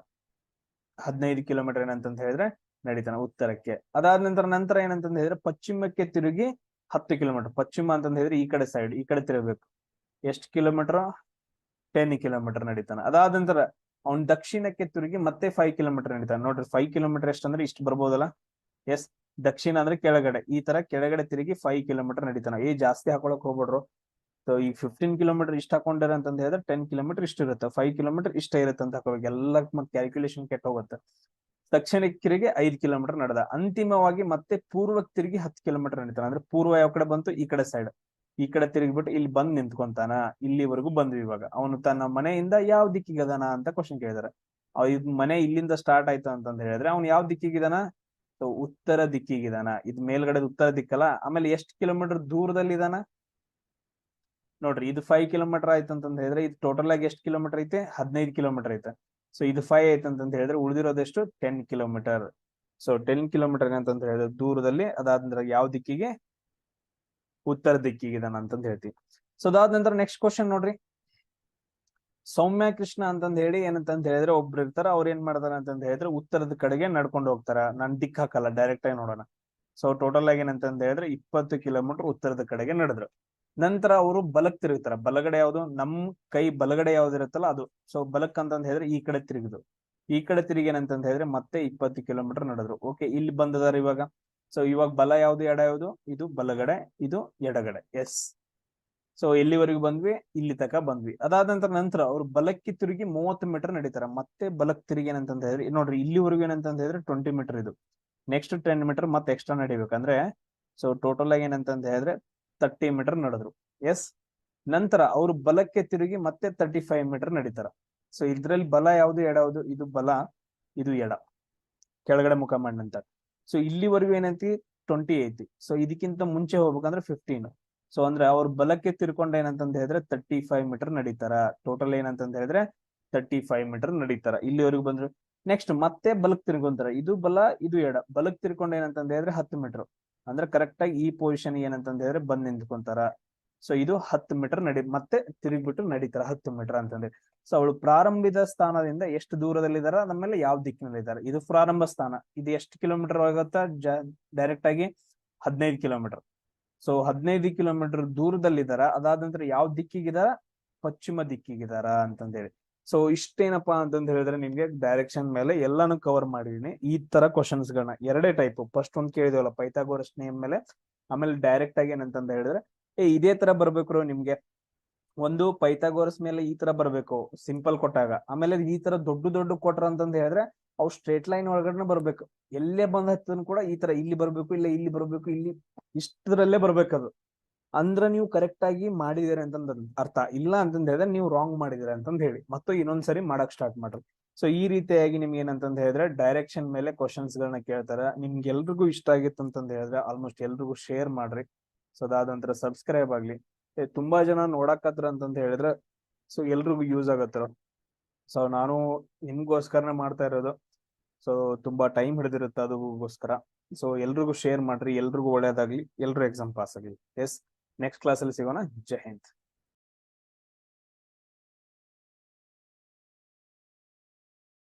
15 ಕಿಲೋಮೀಟರ್ ಏನಂತಂದ್ ಹೇಳಿದ್ರೆ ನಡೀತಾನ ಉತ್ತರಕ್ಕೆ. ಅದಾದ ನಂತರ ಏನಂತಂದ್ ಹೇಳಿದ್ರೆ ಪಶ್ಚಿಮಕ್ಕೆ ತಿರುಗಿ 10 ಕಿಲೋಮೀಟರ್. ಪಶ್ಚಿಮ ಅಂತಂದ್ ಹೇಳಿದ್ರೆ ಈ ಕಡೆ ಸೈಡ್, ಈ ಕಡೆ ತಿರುಗಬೇಕು. ಎಷ್ಟು ಕಿಲೋಮೀಟರ್, 10 ಕಿಲೋಮೀಟರ್ ನಡೀತಾನ. ಅದಾದ ನಂತರ ಅವ್ನ್ ದಕ್ಷಿಣಕ್ಕೆ ತಿರುಗಿ ಮತ್ತೆ 5 ಕಿಲೋಮೀಟರ್ ನಡೀತಾನೆ. ನೋಡ್ರಿ 5 ಕಿಲೋಮೀಟರ್ ಎಷ್ಟಂದ್ರೆ ಇಷ್ಟು ಬರ್ಬೋದಲ್ಲ. ಎಸ್ ದಕ್ಷಿಣ ಅಂದ್ರೆ ಕೆಳಗಡೆ, ಈ ತರ ಕೆಳಗಡೆ ತಿರುಗಿ 5 ಕಿಲೋಮೀಟರ್ ನಡೀತಾನ. ಜಾಸ್ತಿ ಹಾಕೊಳಕ್ ಹೋಗ್ಬಿಡ್ರು. ಸೊ ಈ 15 ಕಿಲೋಮೀಟರ್ ಇಷ್ಟ ಹಾಕೊಂಡಾರ ಅಂತಂದ್ ಹೇಳಿದ್ರೆ 10 ಕಿಲೋಮೀಟರ್ ಇಷ್ಟ ಇರುತ್ತೆ, 5 ಕಿಲೋಮೀಟರ್ ಇಷ್ಟ ಇರುತ್ತೆ ಅಂತ ಹಾಕೋಬೇಕು. ಎಲ್ಲ ಮತ್ತೆ ಕ್ಯಾಲ್ಕುಲೇಷನ್ ಕೆಟ್ಟ ಹೋಗುತ್ತೆ. ದಕ್ಷಿಣಕ್ಕೆ ತಿರುಗಿ 5 ಕಿಲೋಮೀಟರ್ ನಡೆದ. ಅಂತಿಮವಾಗಿ ಮತ್ತೆ ಪೂರ್ವಕ್ಕೆ ತಿರುಗಿ 10 ಕಿಲೋಮೀಟರ್ ನಡೀತಾನ. ಅಂದ್ರೆ ಪೂರ್ವ ಯಾವ ಕಡೆ ಬಂತು, ಈ ಕಡೆ ಸೈಡ್, ಈ ಕಡೆ ತಿರುಗಿಬಿಟ್ಟು ಇಲ್ಲಿ ಬಂದ್ ನಿಂತ್ಕೊಂತಾನ. ಇಲ್ಲಿವರೆಗೂ ಬಂದ್ವಿ. ಇವಾಗ ಅವನು ತನ್ನ ಮನೆಯಿಂದ ಯಾವ ದಿಕ್ಕಿಗೆ ಅದಾನ ಅಂತ ಕ್ವಶನ್ ಕೇಳಿದಾರೆ. ಮನೆ ಇಲ್ಲಿಂದ ಸ್ಟಾರ್ಟ್ ಆಯ್ತು ಅಂತಂದ್ ಹೇಳಿದ್ರೆ ಅವ್ನು ಯಾವ ದಿಕ್ಕಿಗಿದಾನ, ಉತ್ತರ ದಿಕ್ಕಿಗಿದಾನ. ಇದು ಮೇಲ್ಗಡೆ ಉತ್ತರ ದಿಕ್ಕಲ್ಲ. ಆಮೇಲೆ ಎಷ್ಟು ಕಿಲೋಮೀಟರ್ ದೂರದಲ್ಲಿ ಇದಾನ ನೋಡ್ರಿ, ಇದು 5 ಕಿಲೋಮೀಟರ್ ಆಯ್ತು ಅಂತಂದ್ ಹೇಳಿದ್ರೆ ಇದು ಟೋಟಲ್ ಆಗಿ ಎಷ್ಟು ಕಿಲೋಮೀಟರ್ ಐತೆ, 15 ಕಿಲೋಮೀಟರ್ ಐತೆ. ಸೊ ಇದು 5 ಐತೆ ಅಂತಂದ್ ಹೇಳಿದ್ರೆ ಉಳಿದಿರೋದೆಷ್ಟು, 10 ಕಿಲೋಮೀಟರ್. ಸೊ 10 ಕಿಲೋಮೀಟರ್ ಅಂತಂದ್ ಹೇಳಿದ್ರೆ ದೂರದಲ್ಲಿ, ಅದಾದ ಯಾವ ದಿಕ್ಕಿಗೆ, ಉತ್ತರ ದಿಕ್ಕಿಗಿದಾನ ಅಂತಂದ್ ಹೇಳ್ತೀವಿ. ಸೊ ಅದಾದ ನಂತರ ನೆಕ್ಸ್ಟ್ ಕ್ವಶನ್ ನೋಡ್ರಿ, ಸೌಮ್ಯ ಕೃಷ್ಣ ಅಂತಂದ್ ಹೇಳಿ ಏನಂತಂದ್ ಹೇಳಿದ್ರೆ ಒಬ್ರು ಇರ್ತಾರ. ಅವ್ರು ಏನ್ ಮಾಡ್ತಾರ ಅಂತಂದ್ ಹೇಳಿದ್ರೆ ಉತ್ತರದ ಕಡೆಗೆ ನಡ್ಕೊಂಡು ಹೋಗ್ತಾರ. ನಾನ್ ದಿಕ್ ಹಾಕಲ್ಲ, ಡೈರೆಕ್ಟ್ ಆಗಿ ನೋಡೋಣ. ಸೊ ಟೋಟಲ್ ಆಗಿ ಏನಂತಂದ್ ಹೇಳಿದ್ರೆ 20 ಕಿಲೋಮೀಟರ್ ಉತ್ತರದ ಕಡೆಗೆ ನಡೆದ್ರು. ನಂತರ ಅವರು ಬಲಕ್ ತಿರುಗ್ತಾರ. ಬಲಗಡೆ ಯಾವ್ದು, ನಮ್ ಕೈ ಬಲಗಡೆ ಯಾವ್ದು ಇರುತ್ತಲ್ಲ ಅದು. ಸೊ ಬಲಕ್ ಅಂತಂದ್ ಹೇಳಿದ್ರೆ ಈ ಕಡೆ ತಿರುಗಿದ್ರು. ಈ ಕಡೆ ತಿರುಗಿ ಏನಂತಂದ್ ಹೇಳಿದ್ರೆ ಮತ್ತೆ 20 ಕಿಲೋಮೀಟರ್ ನಡೆದ್ರು. ಓಕೆ, ಇಲ್ಲಿ ಬಂದದಾರ ಇವಾಗ. ಸೊ ಇವಾಗ ಬಲ ಯಾವ್ದು, ಎಡ ಯಾವ್ದು, ಇದು ಬಲಗಡೆ, ಇದು ಎಡಗಡೆ. ಎಸ್. ಸೊ ಎಲ್ಲಿವರೆಗೂ ಬಂದ್ವಿ, ಇಲ್ಲಿ ತಕ ಬಂದ್ವಿ. ಅದಾದ ನಂತರ ಅವ್ರು ಬಲಕ್ಕೆ ತಿರುಗಿ 30 ಮೀಟರ್ ನಡೀತಾರ. ಮತ್ತೆ ಬಲಕ್ ತಿರುಗಿ ಏನಂತಂದ್ ಹೇಳಿದ್ರೆ ನೋಡ್ರಿ, ಇಲ್ಲಿವರೆಗೂ ಏನಂತಂದ್ ಹೇಳಿದ್ರೆ 20 ಮೀಟರ್ ಇದು. ನೆಕ್ಸ್ಟ್ 10 ಮೀಟರ್ ಮತ್ತೆ ಎಕ್ಸ್ಟ್ರಾ ನಡಿಬೇಕಂದ್ರೆ, ಸೊ ಟೋಟಲ್ ಆಗಿ ಏನಂತಂದ್ ಹೇಳಿದ್ರೆ 30 ಮೀಟರ್ ನಡೆದ್ರು. ಎಸ್. ನಂತರ ಅವ್ರು ಬಲಕ್ಕೆ ತಿರುಗಿ ಮತ್ತೆ 35 ಮೀಟರ್ ನಡೀತಾರ. ಸೊ ಇದ್ರಲ್ಲಿ ಬಲ ಯಾವ್ದು, ಎಡ ಯಾವ್ದು, ಇದು ಬಲ, ಇದು ಎಡ, ಕೆಳಗಡೆ ಮುಖ ಮಾಡಿ ನಂತರ. ಸೊ ಇಲ್ಲಿವರೆಗೂ ಏನಂತಿ 20 ಐತಿ. ಸೊ ಇದಕ್ಕಿಂತ ಮುಂಚೆ ಹೋಗ್ಬೇಕಂದ್ರೆ 15. ಸೊ ಅಂದ್ರೆ ಅವ್ರ ಬಲಕ್ಕೆ ತಿರ್ಕೊಂಡ ಏನಂತಂದ್ ಹೇಳಿದ್ರೆ 35 ಮೀಟರ್ ನಡೀತಾರ. ಟೋಟಲ್ ಏನಂತಂದ್ ಹೇಳಿದ್ರೆ 35 ಮೀಟರ್ ನಡೀತಾರ. ಇಲ್ಲಿವರೆಗೂ ಬಂದ್ರು. ನೆಕ್ಸ್ಟ್ ಮತ್ತೆ ಬಲಕ್ ತಿರ್ಕೊಂತಾರ. ಇದು ಬಲ, ಇದು ಎಡ. ಬಲಕ್ ತಿರ್ಕೊಂಡ ಏನಂತಂದ್ ಹೇಳಿದ್ರೆ 10 ಮೀಟರ್. ಅಂದ್ರೆ ಕರೆಕ್ಟ್ ಆಗಿ ಈ ಪೊಸಿಷನ್ ಏನಂತಂದ್ ಹೇಳಿದ್ರೆ ಬಂದ್ ನಿಂತ್ಕೊಂತಾರ. ಸೊ ಇದು 10 ಮೀಟರ್ ಮತ್ತೆ ತಿರುಗ್ಬಿಟ್ಟು ನಡೀತಾರ 10 ಮೀಟರ್ ಅಂತಂದ್ರೆ. ಸೊ ಅವಳು ಪ್ರಾರಂಭಿದ ಸ್ಥಾನದಿಂದ ಎಷ್ಟು ದೂರದಲ್ಲಿದ್ದಾರ, ನಮ್ಮೇಲೆ ಯಾವ ದಿಕ್ಕಿನಲ್ಲಿ ಇದ್ದಾರೆ. ಇದು ಪ್ರಾರಂಭ ಸ್ಥಾನ. ಇದು ಎಷ್ಟು ಕಿಲೋಮೀಟರ್ ಆಗುತ್ತಾ, ಡೈರೆಕ್ಟ್ ಆಗಿ 15 ಕಿಲೋಮೀಟರ್. So 15 kilometre ದೂರದಲ್ಲಿದ್ದಾರ. ಅದಾದ ನಂತರ ಯಾವ ದಿಕ್ಕಿಗಿದಾರ, ಪಶ್ಚಿಮ ದಿಕ್ಕಿಗಿದಾರ ಅಂತಂದ್ ಹೇಳಿ. ಸೊ ಇಷ್ಟೇನಪ್ಪಾ ಅಂತಂದ್ ಹೇಳಿದ್ರೆ ನಿಮ್ಗೆ ಡೈರೆಕ್ಷನ್ ಮೇಲೆ ಎಲ್ಲಾನು ಕವರ್ ಮಾಡಿದೀನಿ. ಈ ತರ ಕ್ವಶನ್ಸ್ ಗಳನ್ನ ಎರಡೇ ಟೈಪ್. ಫಸ್ಟ್ ಒಂದ್ ಕೇಳಿದೇವಲ್ಲ ಪೈಥಾಗೋರಸ್ ನೇಮ್ ಮೇಲೆ, ಆಮೇಲೆ ಡೈರೆಕ್ಟ್ ಆಗಿ ಏನಂತಂದ್ ಹೇಳಿದ್ರೆ ಇದೇ ತರ ಬರ್ಬೇಕು ನಿಮ್ಗೆ. ಒಂದು ಪೈಥಾಗೋರಸ್ ಮೇಲೆ ಈ ತರ ಬರ್ಬೇಕು ಸಿಂಪಲ್ ಕೊಟ್ಟಾಗ. ಆಮೇಲೆ ಈ ತರ ದೊಡ್ಡ ದೊಡ್ಡ ಕೊಟ್ರ ಅಂತಂದ್ ಹೇಳಿದ್ರೆ ಅವು ಸ್ಟ್ರೇಟ್ ಲೈನ್ ಒಳಗಡೆ ಬರ್ಬೇಕು. ಎಲ್ಲೇ ಬಂದ್ ಹತ್ತನ್ ಕೂಡ ಈ ತರ ಇಲ್ಲಿ ಬರ್ಬೇಕು, ಇಲ್ಲ ಇಲ್ಲಿ ಬರ್ಬೇಕು, ಇಲ್ಲಿ ಇಷ್ಟರಲ್ಲೇ ಬರ್ಬೇಕದು. ಅಂದ್ರ ನೀವು ಕರೆಕ್ಟ್ ಆಗಿ ಮಾಡಿದಿರಿ ಅಂತಂದ್ ಅರ್ಥ. ಇಲ್ಲ ಅಂತಂದ್ ಹೇಳಿದ್ರೆ ನೀವು ರಾಂಗ್ ಮಾಡಿದಿರಿ ಅಂತಂದ್ ಹೇಳಿ ಮತ್ತೆ ಇನ್ನೊಂದ್ಸರಿ ಮಾಡಕ್ ಸ್ಟಾರ್ಟ್ ಮಾಡ್ರಿ. ಸೊ ಈ ರೀತಿಯಾಗಿ ನಿಮ್ಗೆ ಏನಂತಂದ್ ಹೇಳಿದ್ರೆ ಡೈರೆಕ್ಷನ್ ಮೇಲೆ ಕ್ವಶನ್ಸ್ ಗಳನ್ನ ಕೇಳ್ತಾರ. ನಿಮ್ಗೆ ಎಲ್ರಿಗೂ ಇಷ್ಟ ಆಗಿತ್ತು ಅಂತಂದ್ ಹೇಳಿದ್ರೆ ಆಲ್ಮೋಸ್ಟ್ ಎಲ್ರಿಗೂ ಶೇರ್ ಮಾಡ್ರಿ. ಸೊ ಅದಾದ ನಂತರ ಸಬ್ಸ್ಕ್ರೈಬ್ ಆಗ್ಲಿ. ತುಂಬಾ ಜನ ನೋಡಕತ್ರ ಅಂತಂದ್ ಹೇಳಿದ್ರೆ ಸೊ ಎಲ್ರಿಗೂ ಯೂಸ್ ಆಗತ್ತಾರ. ಸೊ ನಾನು ನಿಮ್ಗೋಸ್ಕರನೇ ಮಾಡ್ತಾ ಇರೋದು. ಸೊ ತುಂಬಾ ಟೈಮ್ ಹಿಡಿದಿರುತ್ತೆ ಅದಕ್ಕೋಸ್ಕರ. ಸೊ ಎಲ್ರಿಗೂ ಶೇರ್ ಮಾಡ್ರಿ, ಎಲ್ರಿಗೂ ಒಳ್ಳೇದಾಗ್ಲಿ, ಎಲ್ರು ಎಕ್ಸಾಮ್ ಪಾಸ್ ಆಗ್ಲಿ. ಎಸ್, ನೆಕ್ಸ್ಟ್ ಕ್ಲಾಸ್ ಅಲ್ಲಿ ಸಿಗೋಣ. ಜೈ ಹಿಂದ್.